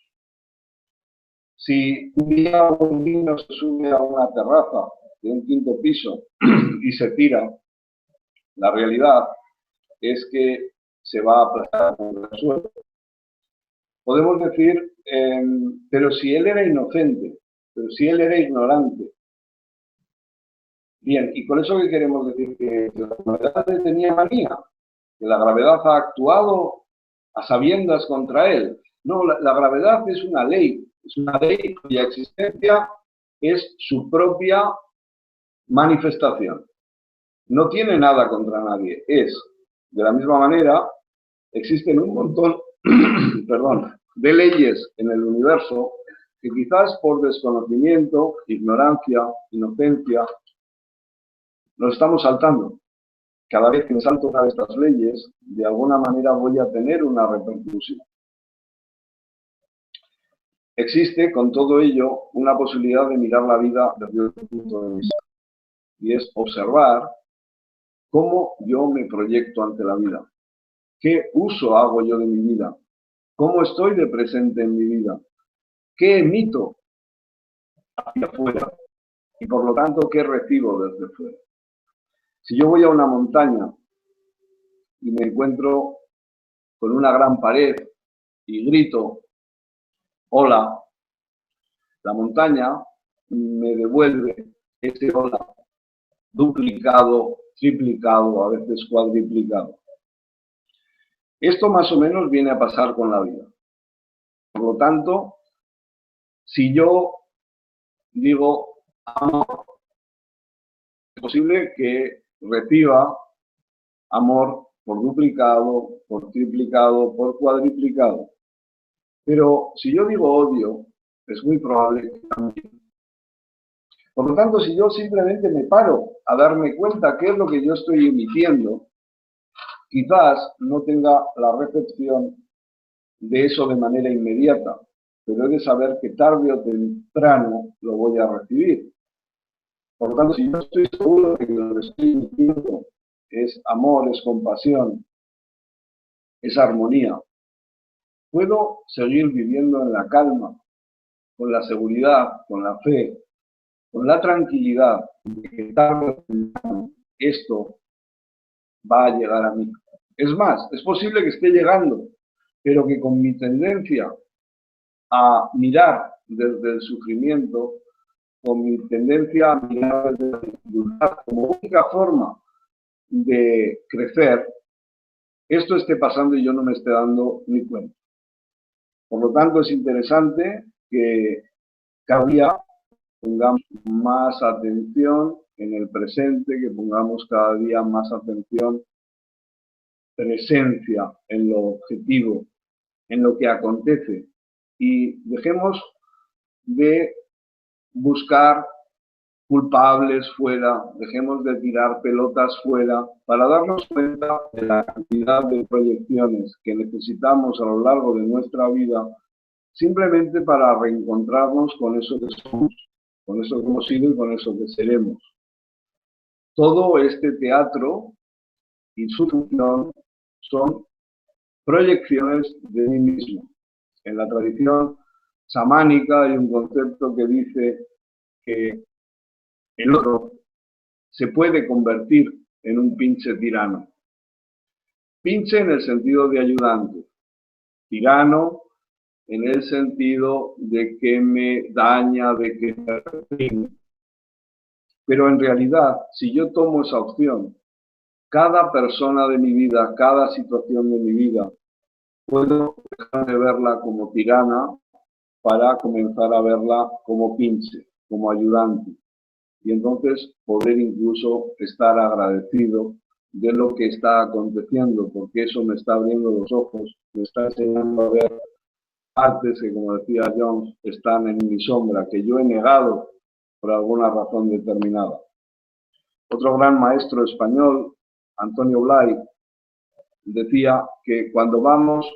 Si un día un niño se sube a una terraza de un quinto piso y se tira, la realidad es que se va a aplastar contra el suelo. Podemos decir, pero si él era inocente, pero si él era ignorante. Bien, ¿y con eso qué queremos decir? Que la gravedad le tenía manía, que la gravedad ha actuado a sabiendas contra él. No, la gravedad es una ley cuya existencia es su propia manifestación. No tiene nada contra nadie, es, de la misma manera, existen un montón perdón, de leyes en el universo que quizás por desconocimiento, ignorancia, inocencia, nos estamos saltando. Cada vez que me salto una de estas leyes, de alguna manera voy a tener una repercusión. Existe, con todo ello, una posibilidad de mirar la vida desde otro punto de vista, y es observar cómo yo me proyecto ante la vida, qué uso hago yo de mi vida, cómo estoy de presente en mi vida, qué emito hacia afuera y por lo tanto qué recibo desde fuera. Si yo voy a una montaña y me encuentro con una gran pared y grito, hola, la montaña me devuelve ese hola duplicado, triplicado, a veces cuadriplicado. Esto más o menos viene a pasar con la vida. Por lo tanto, si yo digo amor, es posible que reciba amor por duplicado, por triplicado, por cuadriplicado. Pero si yo digo odio, es muy probable que también. Por lo tanto, si yo simplemente me paro a darme cuenta qué es lo que yo estoy emitiendo, quizás no tenga la recepción de eso de manera inmediata, pero he de saber que tarde o temprano lo voy a recibir. Por lo tanto, si yo estoy seguro de que lo que estoy emitiendo es amor, es compasión, es armonía, puedo seguir viviendo en la calma, con la seguridad, con la fe, con la tranquilidad de que tarde o temprano esto va a llegar a mí. Es más, es posible que esté llegando, pero que con mi tendencia a mirar desde el sufrimiento, con mi tendencia a mirar desde la dificultad como única forma de crecer, esto esté pasando y yo no me esté dando ni cuenta. Por lo tanto, es interesante que cada día pongamos más atención en el presente, que pongamos cada día más atención, presencia en lo objetivo, en lo que acontece, y dejemos de buscar culpables fuera, dejemos de tirar pelotas fuera, para darnos cuenta de la cantidad de proyecciones que necesitamos a lo largo de nuestra vida, simplemente para reencontrarnos con eso que somos, con eso que hemos sido y con eso que seremos. Todo este teatro y su función son proyecciones de mí mismo. En la tradición chamánica hay un concepto que dice que el otro se puede convertir en un pinche tirano. Pinche en el sentido de ayudante, tirano en el sentido de que me daña, de que me reprime. Pero en realidad, si yo tomo esa opción, cada persona de mi vida, cada situación de mi vida, puedo dejar de verla como tirana para comenzar a verla como pinche, como ayudante. Y entonces poder incluso estar agradecido de lo que está aconteciendo, porque eso me está abriendo los ojos, me está enseñando a ver partes que, como decía Jones, están en mi sombra, que yo he negado por alguna razón determinada. Otro gran maestro español, Antonio Blay, decía que cuando vamos,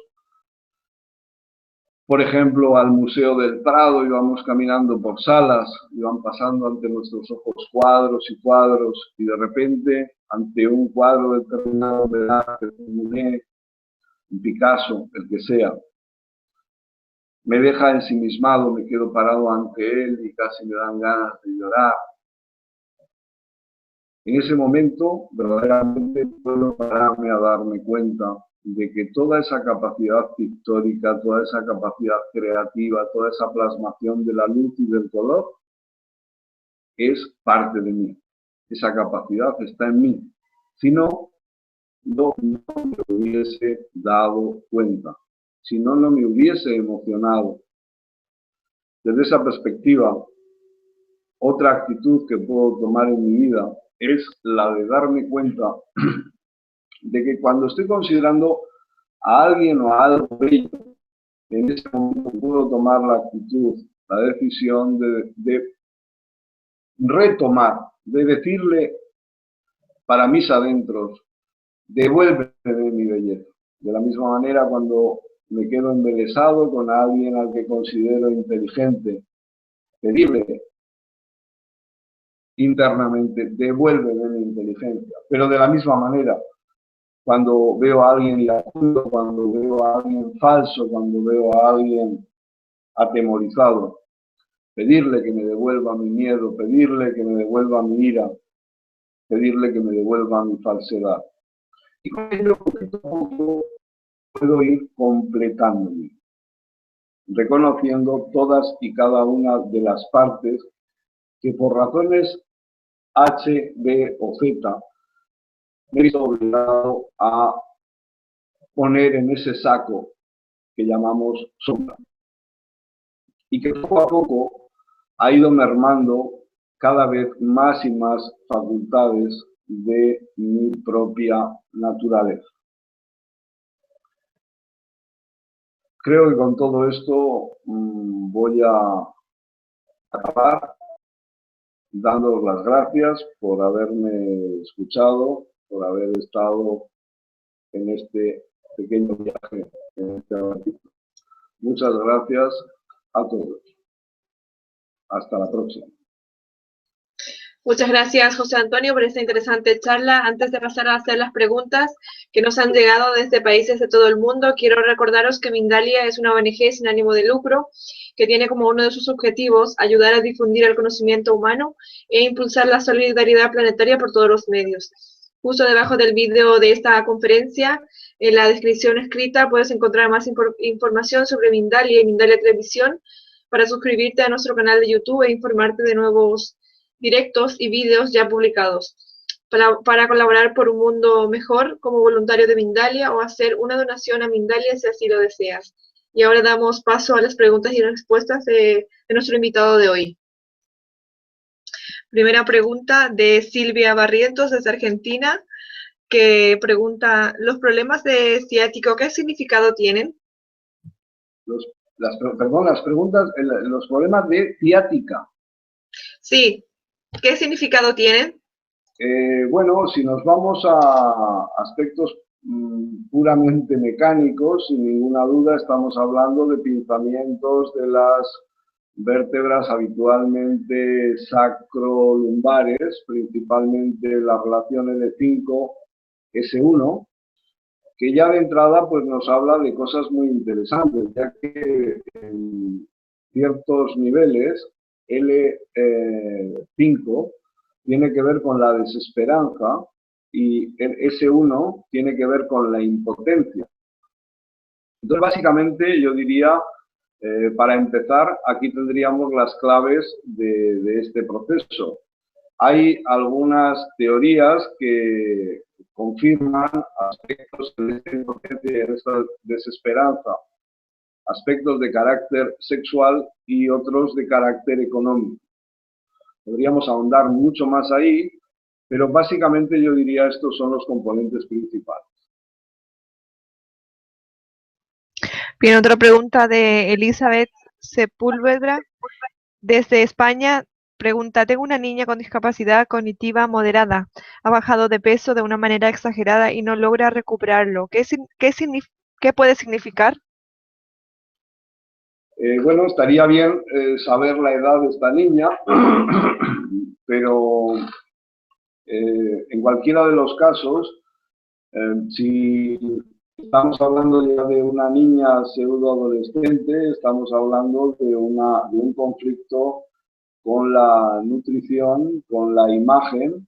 por ejemplo, al Museo del Prado y vamos caminando por salas y van pasando ante nuestros ojos cuadros y cuadros, y de repente, ante un cuadro determinado de arte, un Monet, un Picasso, el que sea, me deja ensimismado, me quedo parado ante él y casi me dan ganas de llorar. En ese momento, verdaderamente puedo pararme a darme cuenta de que toda esa capacidad pictórica, toda esa capacidad creativa, toda esa plasmación de la luz y del color es parte de mí. Esa capacidad está en mí. Si no, no me hubiese dado cuenta. Si no, no me hubiese emocionado. Desde esa perspectiva, otra actitud que puedo tomar en mi vida es la de darme cuenta de que cuando estoy considerando a alguien o a algo bello, en ese momento puedo tomar la actitud, la decisión de retomar, de decirle para mis adentros, devuélveme mi belleza. De la misma manera, cuando me quedo embelesado con alguien al que considero inteligente, pedirle internamente, devuélveme mi inteligencia. Pero de la misma manera, cuando veo a alguien iracundo, cuando veo a alguien falso, cuando veo a alguien atemorizado, pedirle que me devuelva mi miedo, pedirle que me devuelva mi ira, pedirle que me devuelva mi falsedad. Y con ello poquito a poco puedo ir completándome, reconociendo todas y cada una de las partes que por razones H, B o Z me he visto obligado a poner en ese saco que llamamos sombra. Y que poco a poco ha ido mermando cada vez más y más facultades de mi propia naturaleza. Creo que con todo esto voy a acabar dándoos las gracias por haberme escuchado, por haber estado en este pequeño viaje, en este ratito. Muchas gracias a todos. Hasta la próxima. Muchas gracias, José Antonio, por esta interesante charla. Antes de pasar a hacer las preguntas que nos han llegado desde países de todo el mundo, quiero recordaros que Mindalia es una ONG sin ánimo de lucro que tiene como uno de sus objetivos ayudar a difundir el conocimiento humano e impulsar la solidaridad planetaria por todos los medios. Justo debajo del vídeo de esta conferencia, en la descripción escrita, puedes encontrar más información sobre Mindalia y Mindalia Televisión para suscribirte a nuestro canal de YouTube e informarte de nuevos directos y vídeos ya publicados, para colaborar por un mundo mejor como voluntario de Mindalia o hacer una donación a Mindalia si así lo deseas. Y ahora damos paso a las preguntas y respuestas de nuestro invitado de hoy. Primera pregunta de Silvia Barrientos desde Argentina, que pregunta, ¿los problemas de ciático qué significado tienen? Las preguntas, los problemas de ciática. Sí, ¿qué significado tienen? Bueno, si nos vamos a aspectos puramente mecánicos, sin ninguna duda estamos hablando de pinzamientos de las vértebras habitualmente sacrolumbares, principalmente la relación L5-S1, que ya de entrada pues nos habla de cosas muy interesantes, ya que en ciertos niveles L5 tiene que ver con la desesperanza y el S1 tiene que ver con la impotencia. Entonces, básicamente, yo diría, para empezar, aquí tendríamos las claves de este proceso. Hay algunas teorías que confirman aspectos de esta impotencia y de esta desesperanza, aspectos de carácter sexual y otros de carácter económico. Podríamos ahondar mucho más ahí, pero básicamente yo diría estos son los componentes principales. Bien, otra pregunta de Elizabeth Sepúlveda desde España. Pregunta, tengo una niña con discapacidad cognitiva moderada. Ha bajado de peso de una manera exagerada y no logra recuperarlo. ¿Qué puede significar? Bueno, estaría bien saber la edad de esta niña, pero en cualquiera de los casos, si estamos hablando ya de una niña pseudoadolescente, estamos hablando de un conflicto con la nutrición, con la imagen,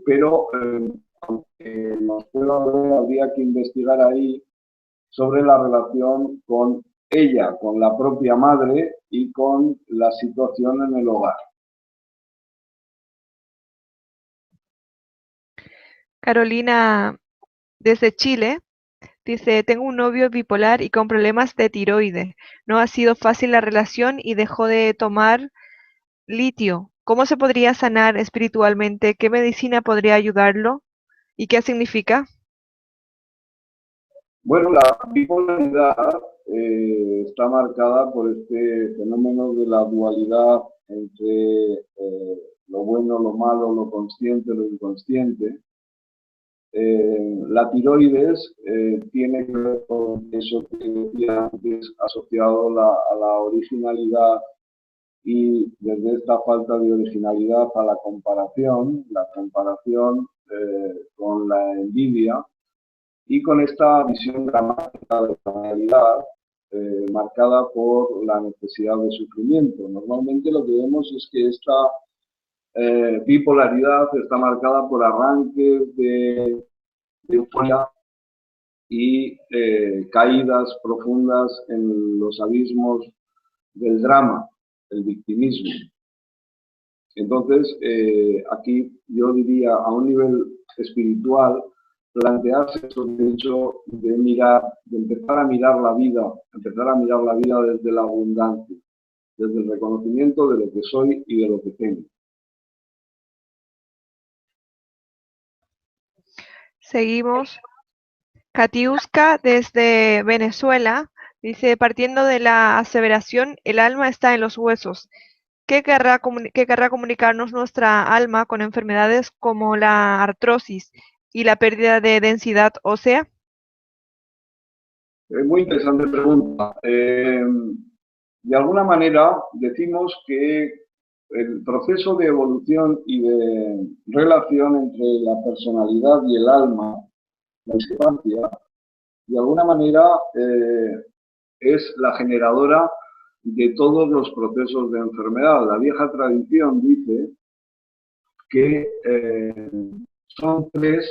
pero aunque nos pueda doler, habría que investigar ahí sobre la relación con ella, con la propia madre y con la situación en el hogar. Carolina desde Chile dice, tengo un novio bipolar y con problemas de tiroides. No ha sido fácil la relación y dejó de tomar litio. ¿Cómo se podría sanar espiritualmente? ¿Qué medicina podría ayudarlo? ¿Y qué significa? Bueno, la bipolaridad está marcada por este fenómeno de la dualidad entre lo bueno, lo malo, lo consciente, lo inconsciente. La tiroides tiene que ver con eso que decía antes, asociado a la originalidad y desde esta falta de originalidad a la comparación con la envidia y con esta visión dramática de la realidad marcada por la necesidad de sufrimiento. Normalmente lo que vemos es que esta bipolaridad está marcada por arranques de euforia y caídas profundas en los abismos del drama, el victimismo. Entonces, aquí yo diría a un nivel espiritual, plantearse el hecho de mirar, de empezar a mirar la vida, desde la abundancia, desde el reconocimiento de lo que soy y de lo que tengo. Seguimos. Katiuska desde Venezuela dice, partiendo de la aseveración, el alma está en los huesos. ¿Qué querrá comunicarnos nuestra alma con enfermedades como la artrosis y la pérdida de densidad ósea? Muy interesante pregunta. De alguna manera decimos que el proceso de evolución y de relación entre la personalidad y el alma, la discrepancia, de alguna manera es la generadora de todos los procesos de enfermedad. La vieja tradición dice que son tres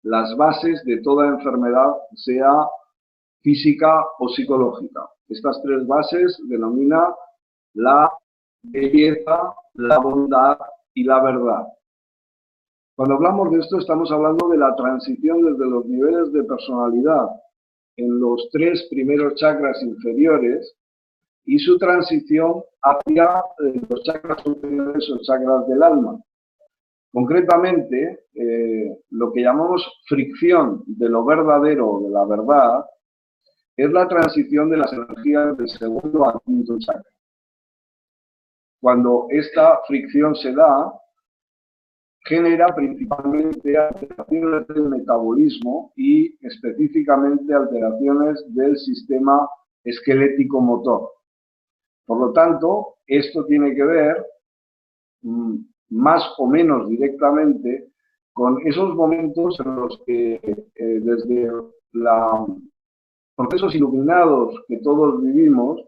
las bases de toda enfermedad, sea física o psicológica. Estas tres bases denomina la belleza, la bondad y la verdad. Cuando hablamos de esto estamos hablando de la transición desde los niveles de personalidad en los tres primeros chakras inferiores y su transición hacia los chakras superiores o chakras del alma. Concretamente, lo que llamamos fricción de lo verdadero, de la verdad, es la transición de las energías del segundo al quinto chakra. Cuando esta fricción se da, genera principalmente alteraciones del metabolismo y específicamente alteraciones del sistema esquelético motor. Por lo tanto, esto tiene que ver más o menos directamente con esos momentos en los que desde los procesos iluminados que todos vivimos,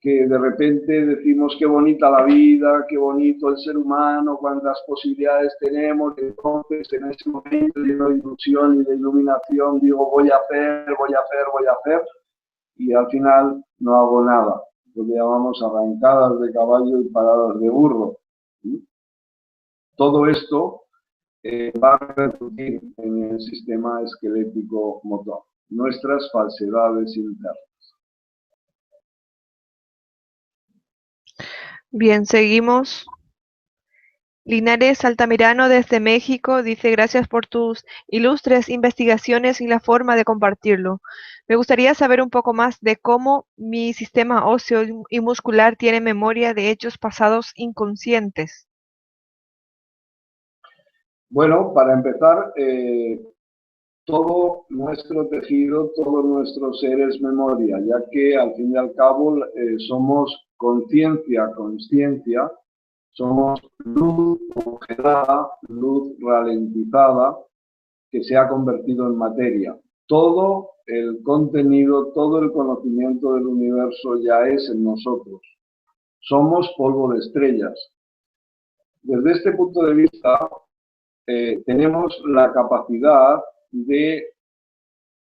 que de repente decimos qué bonita la vida, qué bonito el ser humano, cuántas posibilidades tenemos, entonces en ese momento lleno de ilusión y de iluminación digo voy a hacer, voy a hacer, voy a hacer, y al final no hago nada, lo que llamamos arrancadas de caballo y paradas de burro. ¿Sí? Todo esto va a repercutir en el sistema esquelético motor, nuestras falsedades internas. Bien, seguimos. Linares Altamirano desde México dice gracias por tus ilustres investigaciones y la forma de compartirlo. Me gustaría saber un poco más de cómo mi sistema óseo y muscular tiene memoria de hechos pasados inconscientes. Bueno, para empezar, todo nuestro tejido, todo nuestro ser es memoria, ya que al fin y al cabo somos conciencia, consciencia, somos luz congelada, luz ralentizada, que se ha convertido en materia. Todo el contenido, todo el conocimiento del universo ya es en nosotros. Somos polvo de estrellas. Desde este punto de vista, tenemos la capacidad de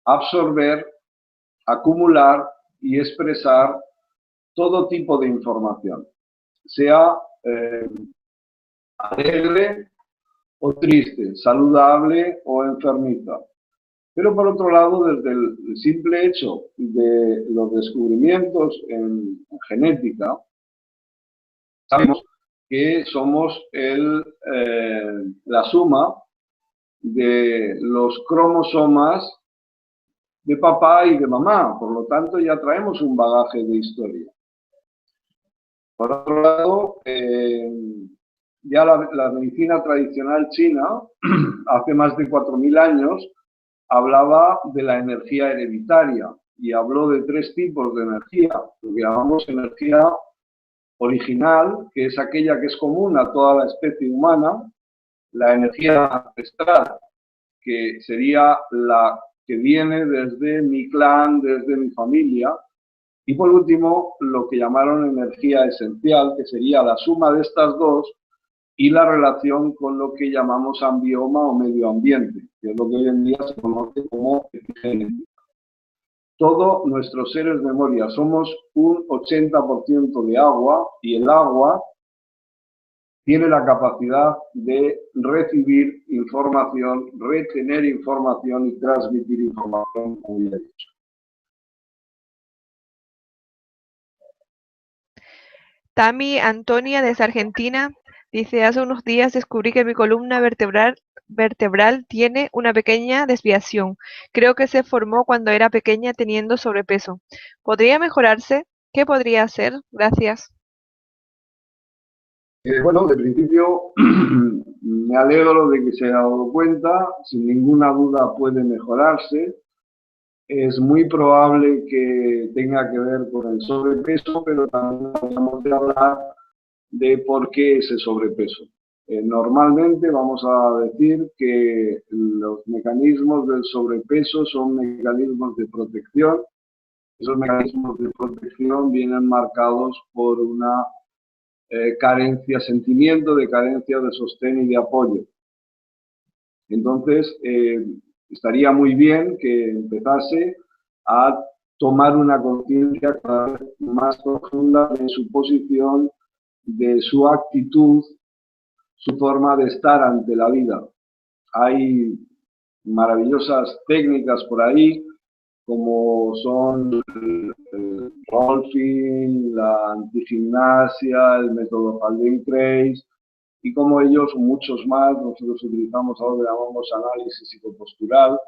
absorber, acumular y expresar todo tipo de información, sea alegre o triste, saludable o enfermiza. Pero por otro lado, desde el simple hecho de los descubrimientos en genética, sabemos que somos la suma de los cromosomas de papá y de mamá, por lo tanto ya traemos un bagaje de historia. Por otro lado, ya la medicina tradicional china, hace más de 4.000 años, hablaba de la energía hereditaria y habló de 3 tipos de energía, lo que llamamos energía original, que es aquella que es común a toda la especie humana, la energía ancestral, que sería la que viene desde mi clan, desde mi familia, y por último, lo que llamaron energía esencial, que sería la suma de estas dos y la relación con lo que llamamos ambioma o medio ambiente, que es lo que hoy en día se conoce como epigenética. Todo nuestro ser es memoria, somos un 80% de agua y el agua tiene la capacidad de recibir información, retener información y transmitir información, como ya he dicho. Tami Antonia desde Argentina dice, hace unos días descubrí que mi columna vertebral tiene una pequeña desviación. Creo que se formó cuando era pequeña teniendo sobrepeso. ¿Podría mejorarse? ¿Qué podría hacer? Gracias. Bueno, de principio me alegro de que se haya dado cuenta, sin ninguna duda puede mejorarse. Es muy probable que tenga que ver con el sobrepeso, pero también podemos hablar de por qué ese sobrepeso. Normalmente vamos a decir que los mecanismos del sobrepeso son mecanismos de protección. Esos mecanismos de protección vienen marcados por una carencia, sentimiento de carencia de sostén y de apoyo. Entonces, estaría muy bien que empezase a tomar una conciencia cada vez más profunda de su posición, de su actitud, su forma de estar ante la vida. Hay maravillosas técnicas por ahí, como son el rolfing, la antigimnasia, el método Feldenkrais, y como ellos, muchos más, nosotros utilizamos ahora, llamamos análisis psicopostural.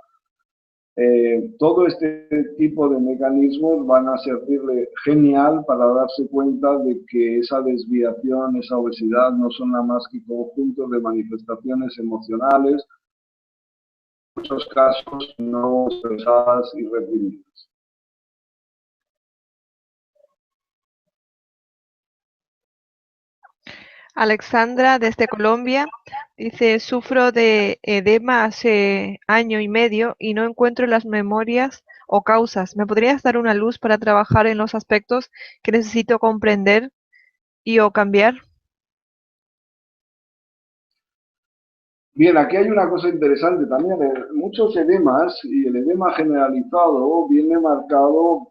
Todo este tipo de mecanismos van a servirle genial para darse cuenta de que esa desviación, esa obesidad no son nada más que conjuntos de manifestaciones emocionales, en muchos casos no expresadas y reprimidas. Alexandra desde Colombia dice, sufro de edema hace año y medio y no encuentro las memorias o causas. ¿Me podrías dar una luz para trabajar en los aspectos que necesito comprender y o cambiar? Bien, aquí hay una cosa interesante también. Muchos edemas y el edema generalizado viene marcado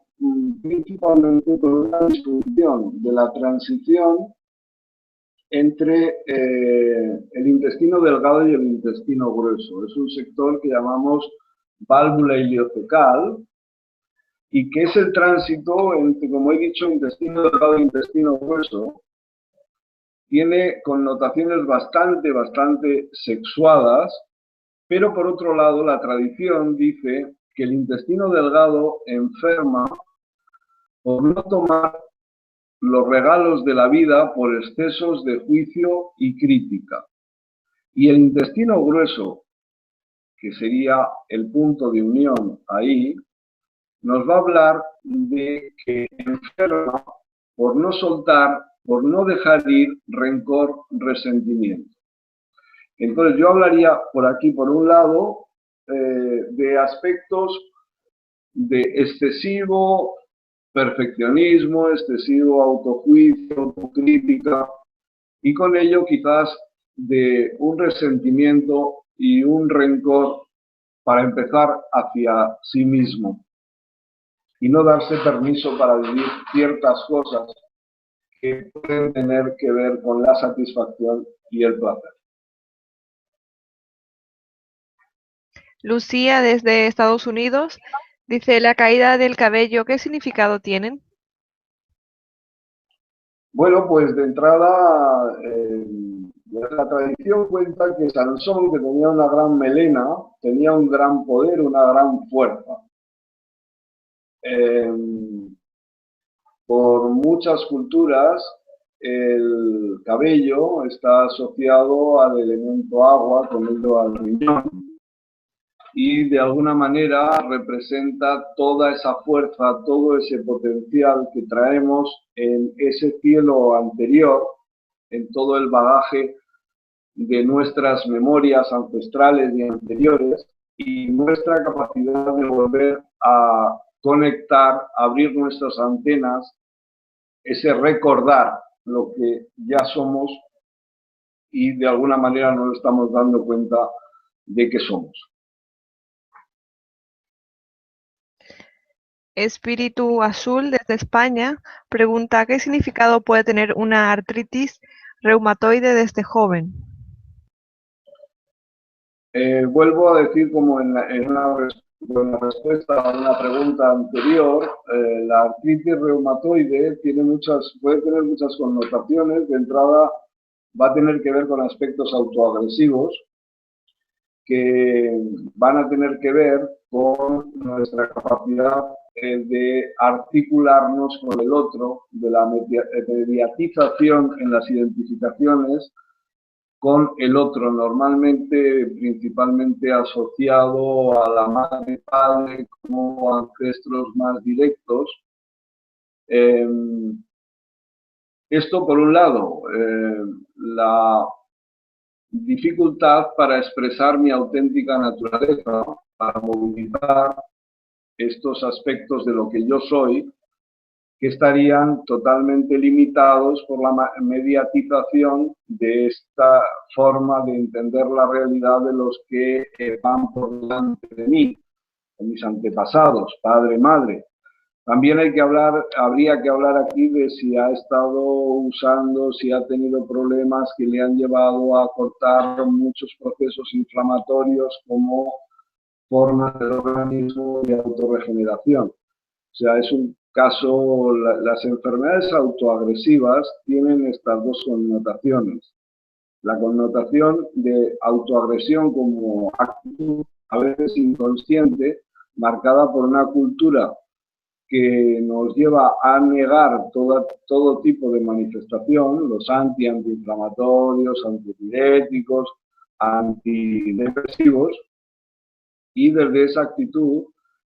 principalmente por una disfunción de la transición entre el intestino delgado y el intestino grueso. Es un sector que llamamos válvula iliocecal y que es el tránsito entre, como he dicho, intestino delgado e intestino grueso. tiene connotaciones bastante sexuadas, pero por otro lado la tradición dice que el intestino delgado enferma por no tomar los regalos de la vida por excesos de juicio y crítica. Y el intestino grueso, que sería el punto de unión ahí, nos va a hablar de que enferma por no soltar, por no dejar ir rencor, resentimiento. Entonces yo hablaría por aquí, por un lado, de aspectos de excesivo perfeccionismo, excesivo autojuicio, autocrítica, y con ello quizás de un resentimiento y un rencor para empezar hacia sí mismo y no darse permiso para vivir ciertas cosas que pueden tener que ver con la satisfacción y el placer. Lucía, desde Estados Unidos, dice, la caída del cabello, ¿qué significado tienen? Bueno, pues de entrada, la tradición cuenta que Sansón, que tenía una gran melena, tenía un gran poder, una gran fuerza. Por muchas culturas, el cabello está asociado al elemento agua, con ello al riñón, y de alguna manera representa toda esa fuerza, todo ese potencial que traemos en ese cielo anterior, en todo el bagaje de nuestras memorias ancestrales y anteriores, y nuestra capacidad de volver a conectar, abrir nuestras antenas, ese recordar lo que ya somos y de alguna manera nos estamos dando cuenta de que somos. Espíritu Azul, desde España, pregunta, ¿qué significado puede tener una artritis reumatoide desde joven? Vuelvo a decir, como en una respuesta a una pregunta anterior, la artritis reumatoide puede tener muchas connotaciones. De entrada, va a tener que ver con aspectos autoagresivos que van a tener que ver con nuestra capacidad de articularnos con el otro, de la mediatización en las identificaciones con el otro, normalmente principalmente asociado a la madre, padre, como ancestros más directos. Esto por un lado, la dificultad para expresar mi auténtica naturaleza, para movilizar estos aspectos de lo que yo soy, que estarían totalmente limitados por la mediatización de esta forma de entender la realidad de los que van por delante de mí, de mis antepasados, padre, madre. También habría que hablar aquí de si ha estado usando, si ha tenido problemas que le han llevado a cortar muchos procesos inflamatorios como forma del organismo de autorregeneración. O sea, es un caso, las enfermedades autoagresivas tienen estas dos connotaciones. La connotación de autoagresión como actitud, a veces inconsciente, marcada por una cultura que nos lleva a negar todo tipo de manifestación, los antiinflamatorios, antipiréticos, antidepresivos, y desde esa actitud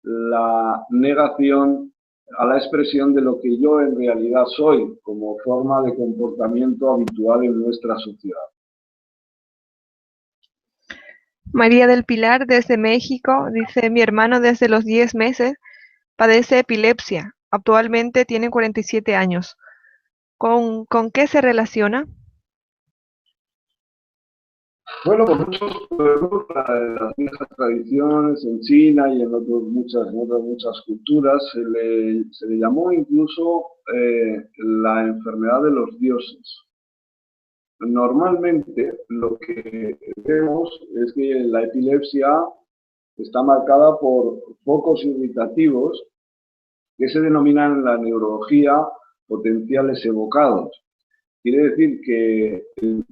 la negación a la expresión de lo que yo en realidad soy como forma de comportamiento habitual en nuestra sociedad. María del Pilar, desde México, dice, mi hermano desde los 10 meses padece epilepsia. Actualmente tiene 47 años. ¿Con qué se relaciona? Bueno, por muchos pueblos, las viejas tradiciones en China y en otras muchas culturas se le llamó incluso la enfermedad de los dioses. Normalmente lo que vemos es que la epilepsia está marcada por focos irritativos que se denominan en la neurología potenciales evocados. Quiere decir que el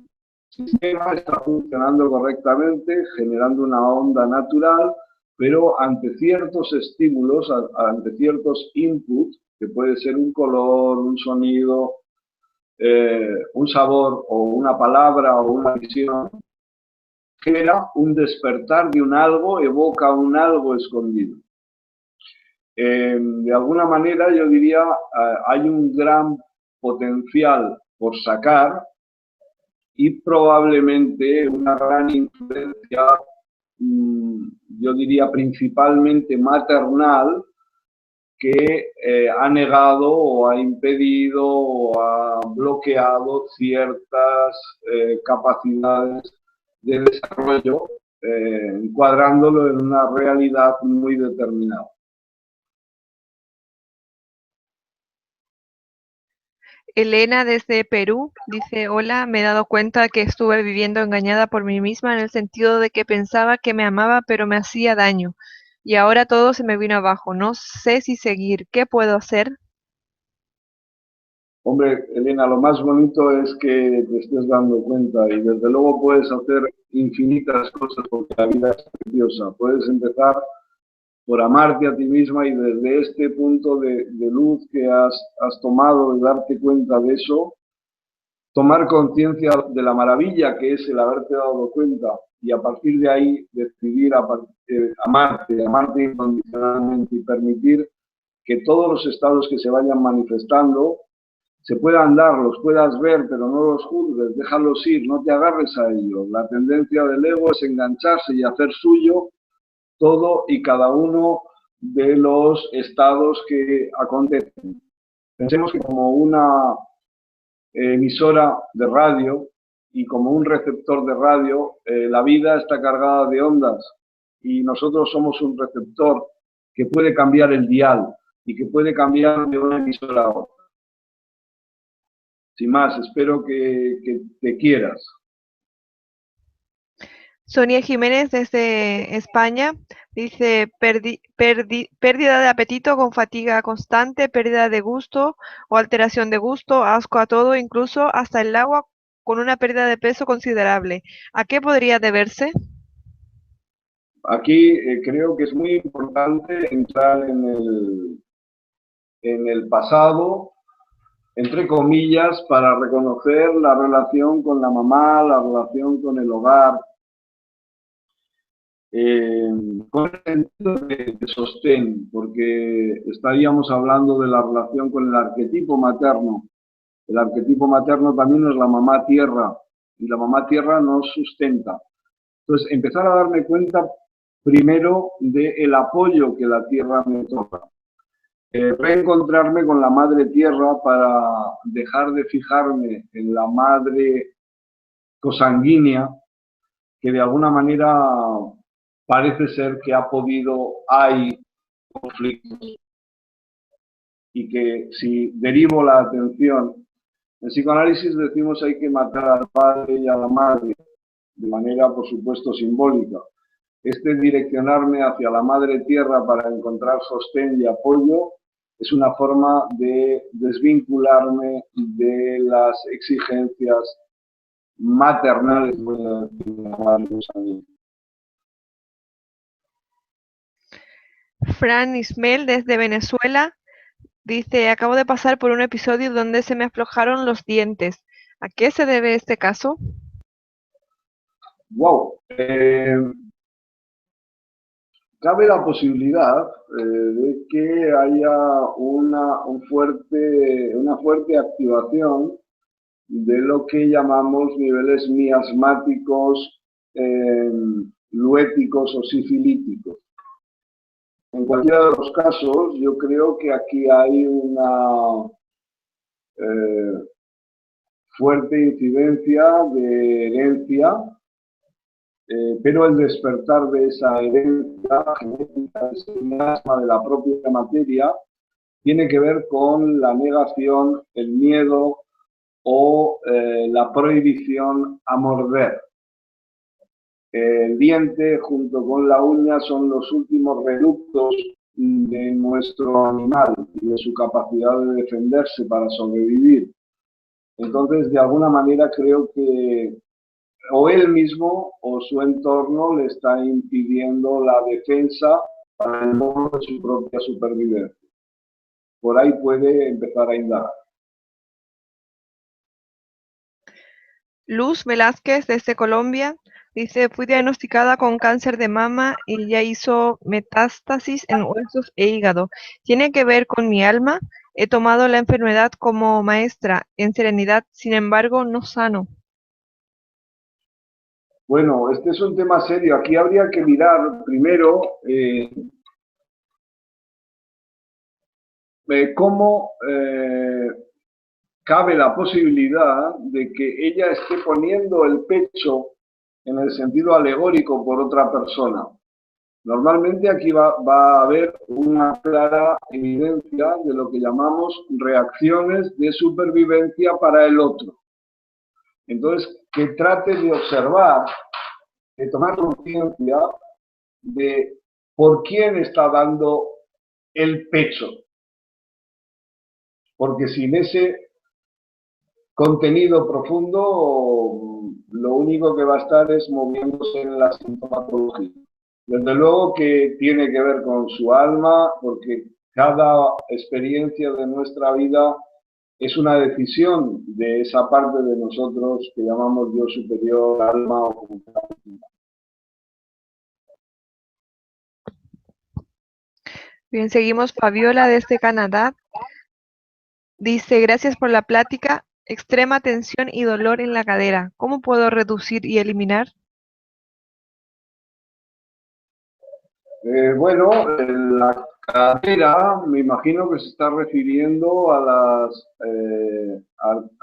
sistema está funcionando correctamente, generando una onda natural, pero ante ciertos estímulos, ante ciertos inputs, que puede ser un color, un sonido, un sabor o una palabra o una visión, genera un despertar de un algo, evoca un algo escondido. De alguna manera yo diría hay un gran potencial por sacar y probablemente una gran influencia, yo diría principalmente maternal, que ha negado o ha impedido o ha bloqueado ciertas capacidades de desarrollo, encuadrándolo en una realidad muy determinada. Elena desde Perú dice, hola, me he dado cuenta que estuve viviendo engañada por mí misma en el sentido de que pensaba que me amaba pero me hacía daño. Y ahora todo se me vino abajo. No sé si seguir. ¿Qué puedo hacer? Hombre, Elena, lo más bonito es que te estés dando cuenta y desde luego puedes hacer infinitas cosas porque la vida es preciosa. Puedes empezar por amarte a ti misma y desde este punto de luz que has tomado, de darte cuenta de eso, tomar conciencia de la maravilla que es el haberte dado cuenta y a partir de ahí decidir amarte incondicionalmente y permitir que todos los estados que se vayan manifestando se puedan dar, los puedas ver, pero no los juzgues, déjalos ir, no te agarres a ellos. La tendencia del ego es engancharse y hacer suyo todo y cada uno de los estados que acontecen. Pensemos que como una emisora de radio y como un receptor de radio, la vida está cargada de ondas y nosotros somos un receptor que puede cambiar el dial y que puede cambiar de una emisora a otra. Sin más, espero que te quieras. Sonia Jiménez desde España dice, pérdida de apetito con fatiga constante, pérdida de gusto o alteración de gusto, asco a todo, incluso hasta el agua, con una pérdida de peso considerable. ¿A qué podría deberse? Aquí creo que es muy importante entrar en el pasado, entre comillas, para reconocer la relación con la mamá, la relación con el hogar, con el sentido de sostén, porque estaríamos hablando de la relación con el arquetipo materno. El arquetipo materno también es la mamá tierra, y la mamá tierra nos sustenta. Entonces, empezar a darme cuenta primero del apoyo que la tierra me otorga. Reencontrarme con la madre tierra para dejar de fijarme en la madre cosanguínea, que de alguna manera parece ser que hay conflictos y que si derivo la atención, en psicoanálisis decimos hay que matar al padre y a la madre, de manera por supuesto simbólica. Direccionarme hacia la madre tierra para encontrar sostén y apoyo es una forma de desvincularme de las exigencias maternales. Fran Ismael desde Venezuela dice, acabo de pasar por un episodio donde se me aflojaron los dientes. ¿A qué se debe este caso? Wow. Cabe la posibilidad de que haya una fuerte activación de lo que llamamos niveles miasmáticos, luéticos o sifilíticos. En cualquiera de los casos, yo creo que aquí hay una fuerte incidencia de herencia, pero el despertar de esa herencia genética, ese miasma de la propia materia, tiene que ver con la negación, el miedo o la prohibición a morder. El diente junto con la uña son los últimos reductos de nuestro animal y de su capacidad de defenderse para sobrevivir. Entonces, de alguna manera creo que o él mismo o su entorno le está impidiendo la defensa para el logro de su propia supervivencia. Por ahí puede empezar a indagar. Luz Velázquez, desde Colombia, dice, fui diagnosticada con cáncer de mama y ya hizo metástasis en huesos e hígado. ¿Tiene que ver con mi alma? He tomado la enfermedad como maestra, en serenidad, sin embargo, no sano. Bueno, este es un tema serio. Aquí habría que mirar primero cómo cabe la posibilidad de que ella esté poniendo el pecho en el sentido alegórico por otra persona. Normalmente aquí va a haber una clara evidencia de lo que llamamos reacciones de supervivencia para el otro. Entonces, que trate de observar, de tomar conciencia de por quién está dando el pecho. Porque sin ese contenido profundo, lo único que va a estar es moviéndose en la sintomatología. Desde luego que tiene que ver con su alma, porque cada experiencia de nuestra vida es una decisión de esa parte de nosotros que llamamos Dios superior, alma o Bien, seguimos. Fabiola, desde Canadá, dice, gracias por la plática. Extrema tensión y dolor en la cadera. ¿Cómo puedo reducir y eliminar? Bueno, la cadera me imagino que se está refiriendo a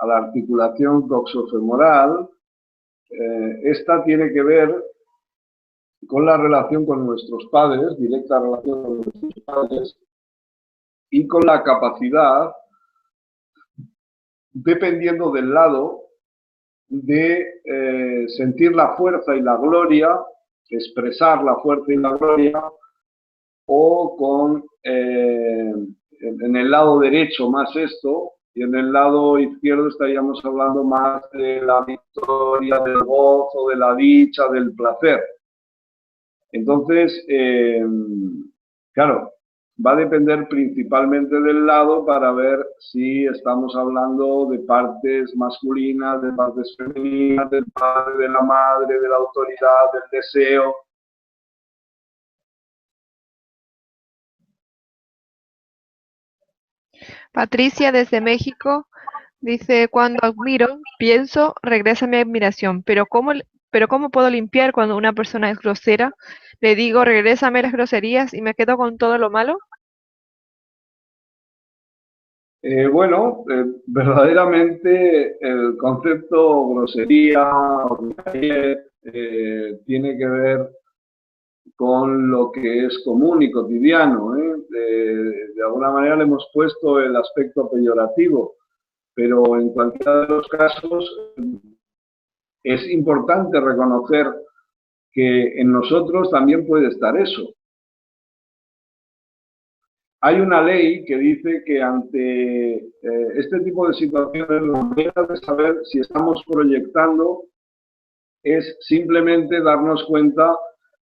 la articulación coxofemoral. Esta tiene que ver con la relación con nuestros padres, directa relación con nuestros padres, y con la capacidad, dependiendo del lado, de sentir la fuerza y la gloria, expresar la fuerza y la gloria, o con, en el lado derecho más esto, y en el lado izquierdo estaríamos hablando más de la victoria, del gozo, de la dicha, del placer. Entonces, claro, va a depender principalmente del lado para ver si estamos hablando de partes masculinas, de partes femeninas, del padre, de la madre, de la autoridad, del deseo. Patricia, desde México, dice, cuando admiro, pienso, regresa mi admiración, pero ¿cómo puedo limpiar cuando una persona es grosera? Le digo, regrésame las groserías y me quedo con todo lo malo. Bueno, verdaderamente el concepto grosería o tiene que ver con lo que es común y cotidiano. De alguna manera le hemos puesto el aspecto peyorativo, pero en cualquiera de los casos es importante reconocer que en nosotros también puede estar eso. Hay una ley que dice que ante este tipo de situaciones la manera de saber si estamos proyectando es simplemente darnos cuenta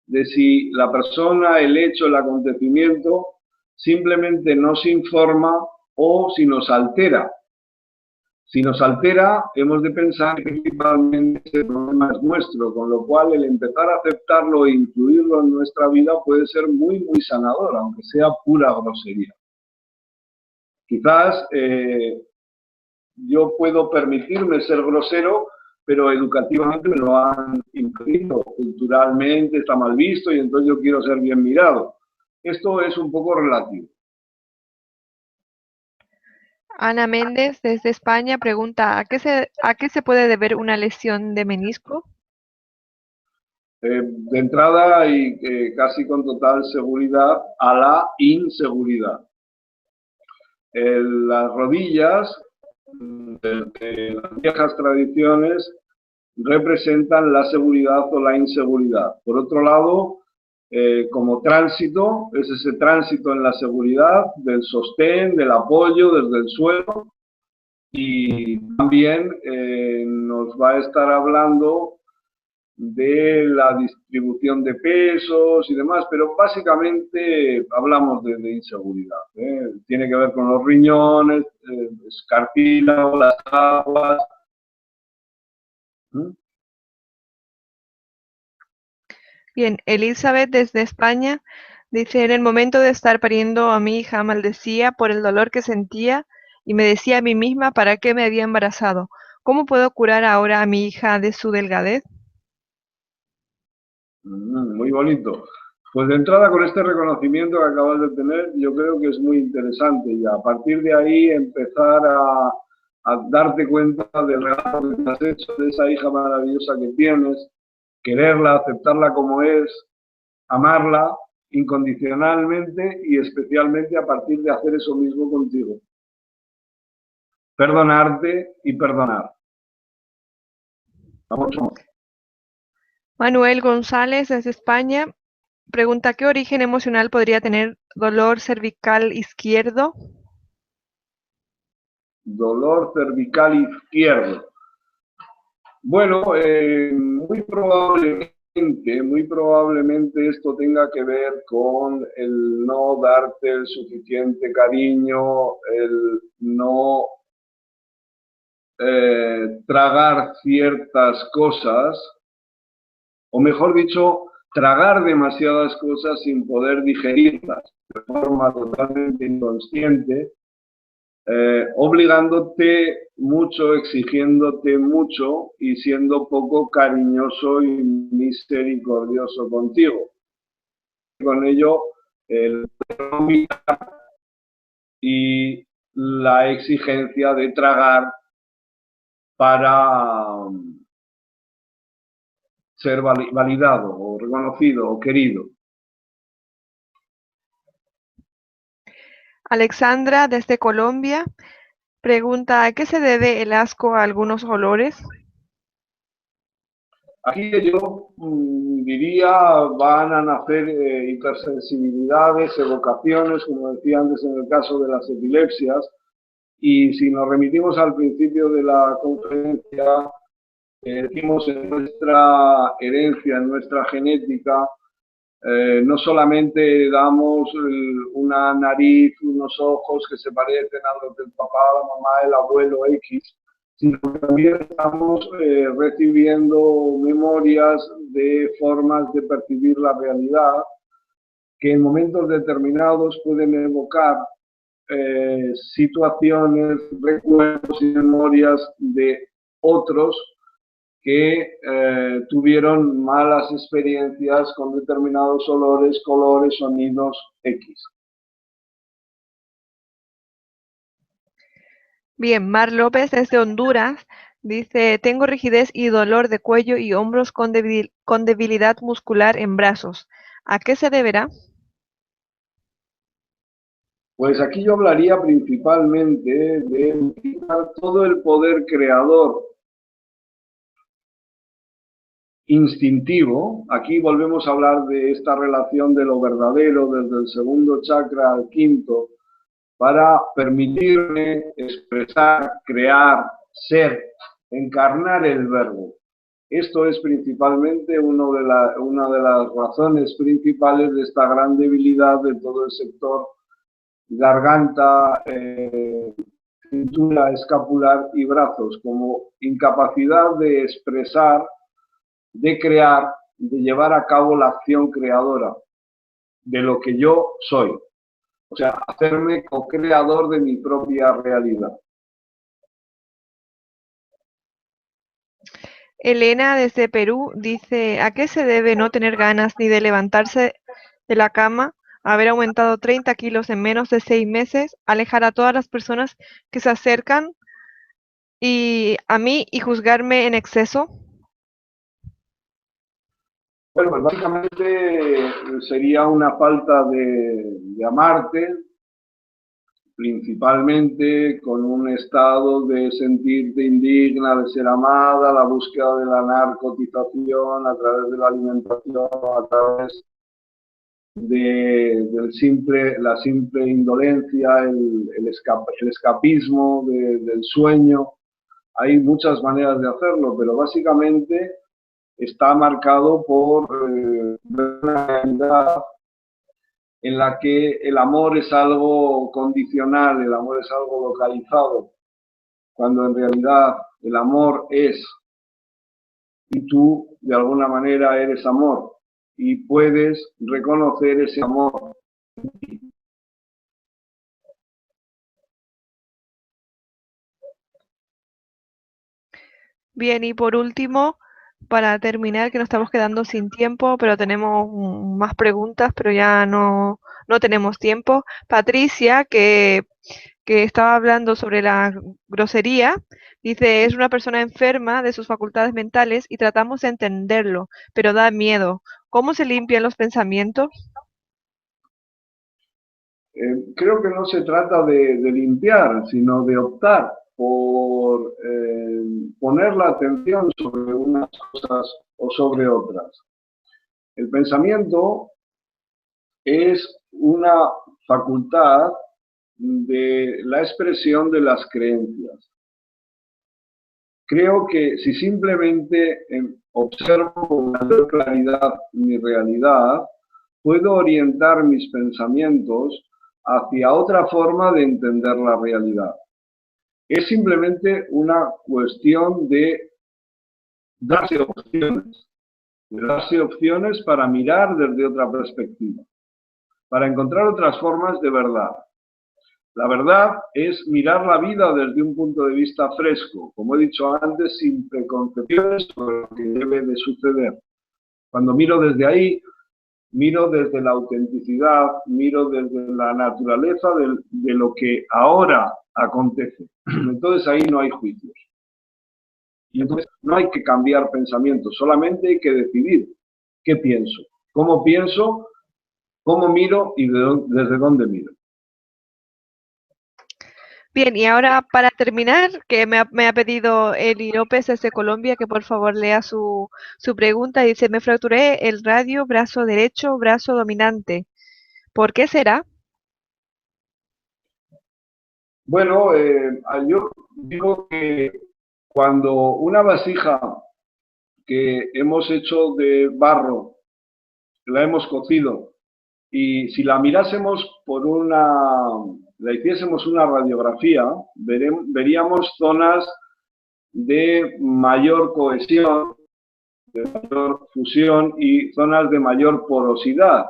de si la persona, el hecho, el acontecimiento simplemente nos informa o si nos altera. Si nos altera, hemos de pensar que principalmente ese problema es nuestro, con lo cual el empezar a aceptarlo e incluirlo en nuestra vida puede ser muy, muy sanador, aunque sea pura grosería. Quizás yo puedo permitirme ser grosero, pero educativamente me lo han impedido, culturalmente está mal visto y entonces yo quiero ser bien mirado. Esto es un poco relativo. Ana Méndez, desde España, pregunta, ¿a qué se puede deber una lesión de menisco? De entrada y casi con total seguridad a la inseguridad. Las rodillas de las viejas tradiciones representan la seguridad o la inseguridad. Por otro lado, como tránsito, es ese tránsito en la seguridad, del sostén, del apoyo desde el suelo, Y también nos va a estar hablando de la distribución de pesos y demás, pero básicamente hablamos de inseguridad. Tiene que ver con los riñones, cartílago, las aguas. ¿Mm? Bien, Elizabeth desde España dice, en el momento de estar pariendo a mi hija maldecía por el dolor que sentía y me decía a mí misma para qué me había embarazado. ¿Cómo puedo curar ahora a mi hija de su delgadez? Muy bonito. Pues de entrada, con este reconocimiento que acabas de tener, yo creo que es muy interesante y a partir de ahí empezar a darte cuenta del regalo que te has hecho, de esa hija maravillosa que tienes, quererla, aceptarla como es, amarla incondicionalmente y especialmente a partir de hacer eso mismo contigo. Perdonarte y perdonar. Vamos. Manuel González desde España pregunta, ¿qué origen emocional podría tener dolor cervical izquierdo? Dolor cervical izquierdo. Bueno, muy probablemente esto tenga que ver con el no darte el suficiente cariño, el no tragar ciertas cosas, o mejor dicho, tragar demasiadas cosas sin poder digerirlas de forma totalmente inconsciente, obligándote mucho, exigiéndote mucho y siendo poco cariñoso y misericordioso contigo. Con ello, el y la exigencia de tragar para ser validado o reconocido o querido. Alexandra desde Colombia pregunta, ¿a qué se debe el asco a algunos olores? Aquí yo diría van a nacer hipersensibilidades, evocaciones, como decía antes en el caso de las epilepsias, y si nos remitimos al principio de la conferencia, decimos en nuestra herencia, en nuestra genética, no solamente damos una nariz, unos ojos que se parecen a los del papá, la mamá, el abuelo X, sino que también estamos recibiendo memorias de formas de percibir la realidad que en momentos determinados pueden evocar situaciones, recuerdos y memorias de otros que tuvieron malas experiencias con determinados olores, colores, sonidos X. Bien, Mar López desde Honduras dice, tengo rigidez y dolor de cuello y hombros con debilidad muscular en brazos. ¿A qué se deberá? Pues aquí yo hablaría principalmente de utilizar todo el poder creador instintivo. Aquí volvemos a hablar de esta relación de lo verdadero desde el segundo chakra al quinto, para permitirme expresar, crear, ser, encarnar el verbo. Esto es principalmente una de las razones principales de esta gran debilidad de todo el sector garganta, cintura, escapular y brazos, como incapacidad de expresar, de crear, de llevar a cabo la acción creadora de lo que yo soy. O sea, hacerme co-creador de mi propia realidad. Elena desde Perú dice, ¿a qué se debe no tener ganas ni de levantarse de la cama, haber aumentado 30 kilos en menos de 6 meses, alejar a todas las personas que se acercan y a mí y juzgarme en exceso? Bueno, pues básicamente sería una falta de amarte, principalmente con un estado de sentirte indigna, de ser amada, la búsqueda de la narcotización a través de la alimentación, a través la simple indolencia, el escapismo del sueño. Hay muchas maneras de hacerlo, pero básicamente está marcado por una realidad en la que el amor es algo condicional, el amor es algo localizado, cuando en realidad el amor es, y tú de alguna manera eres amor, y puedes reconocer ese amor. Bien, y por último, para terminar, que nos estamos quedando sin tiempo, pero tenemos más preguntas, pero ya no tenemos tiempo. Patricia, que estaba hablando sobre la grosería, dice, es una persona enferma de sus facultades mentales y tratamos de entenderlo, pero da miedo. ¿Cómo se limpian los pensamientos? Creo que no se trata de limpiar, sino de optar por poner la atención sobre unas cosas o sobre otras. El pensamiento es una facultad de la expresión de las creencias. Creo que si simplemente observo con mayor claridad mi realidad, puedo orientar mis pensamientos hacia otra forma de entender la realidad. Es simplemente una cuestión darse opciones, de darse opciones para mirar desde otra perspectiva, para encontrar otras formas de verdad. La verdad es mirar la vida desde un punto de vista fresco, como he dicho antes, sin preconcepciones sobre lo que debe de suceder. Cuando miro desde ahí, miro desde la autenticidad, miro desde la naturaleza de lo que ahora acontece. Entonces ahí no hay juicios. Y entonces no hay que cambiar pensamientos, solamente hay que decidir qué pienso, cómo miro y desde dónde miro. Bien, y ahora para terminar, que me ha pedido Eli López desde Colombia que por favor lea su pregunta. Dice, me fracturé el radio, brazo derecho, brazo dominante. ¿Por qué será? Bueno, yo digo que cuando una vasija que hemos hecho de barro, la hemos cocido, y si la mirásemos la hiciésemos una radiografía, veríamos zonas de mayor cohesión, de mayor fusión y zonas de mayor porosidad.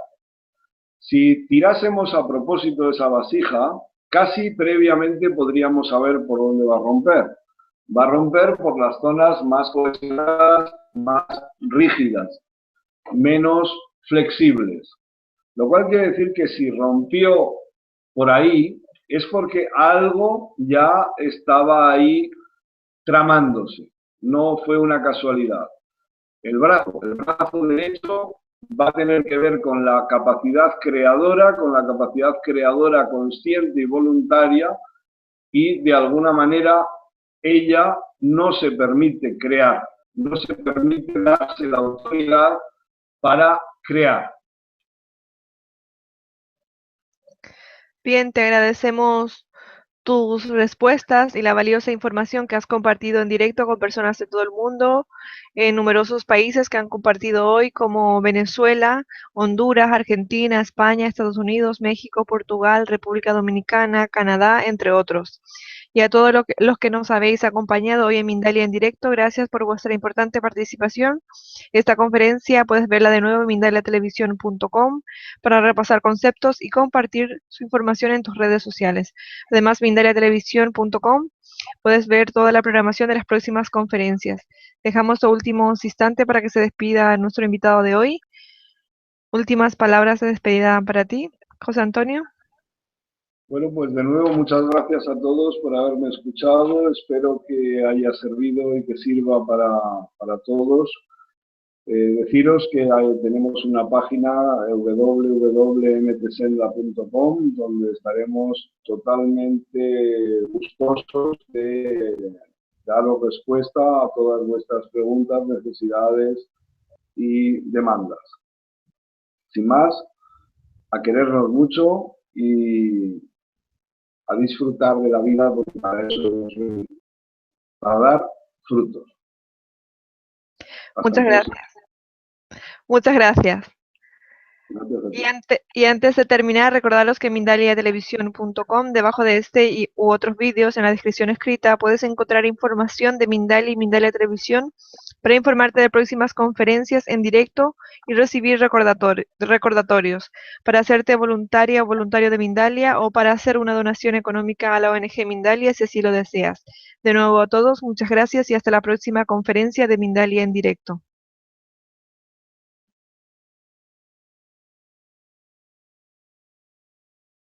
Si tirásemos a propósito de esa vasija, casi previamente podríamos saber por dónde va a romper. Va a romper por las zonas más cohesionadas, más rígidas, menos flexibles. Lo cual quiere decir que si rompió por ahí, es porque algo ya estaba ahí tramándose. No fue una casualidad. El brazo derecho va a tener que ver con la capacidad creadora consciente y voluntaria, y de alguna manera ella no se permite crear, no se permite darse la autoridad para crear. Bien, te agradecemos tus respuestas y la valiosa información que has compartido en directo con personas de todo el mundo, en numerosos países que han compartido hoy, como Venezuela, Honduras, Argentina, España, Estados Unidos, México, Portugal, República Dominicana, Canadá, entre otros. Y a todos los que nos habéis acompañado hoy en Mindalia en directo, gracias por vuestra importante participación. Esta conferencia puedes verla de nuevo en mindaliatelevisión.com para repasar conceptos y compartir su información en tus redes sociales. Además, mindaliatelevisión.com puedes ver toda la programación de las próximas conferencias. Dejamos los últimos instantes para que se despida nuestro invitado de hoy. Últimas palabras de despedida para ti, José Antonio. Bueno, pues de nuevo muchas gracias a todos por haberme escuchado. Espero que haya servido y que sirva para todos. Deciros que tenemos una página www.mtsenla.com donde estaremos totalmente gustosos de daros respuesta a todas vuestras preguntas, necesidades y demandas. Sin más, a querernos mucho y a disfrutar de la vida, porque para eso hemos venido, para dar frutos. Hasta Muchas la próxima. gracias. Muchas gracias. Gracias a ti. Y antes de terminar, recordaros que en mindaliatelevisión.com, debajo de este u otros vídeos, en la descripción escrita, puedes encontrar información de Mindalia y Mindalia Televisión para informarte de próximas conferencias en directo y recibir recordatorios para hacerte voluntaria o voluntario de Mindalia o para hacer una donación económica a la ONG Mindalia si así lo deseas. De nuevo a todos, muchas gracias y hasta la próxima conferencia de Mindalia en directo.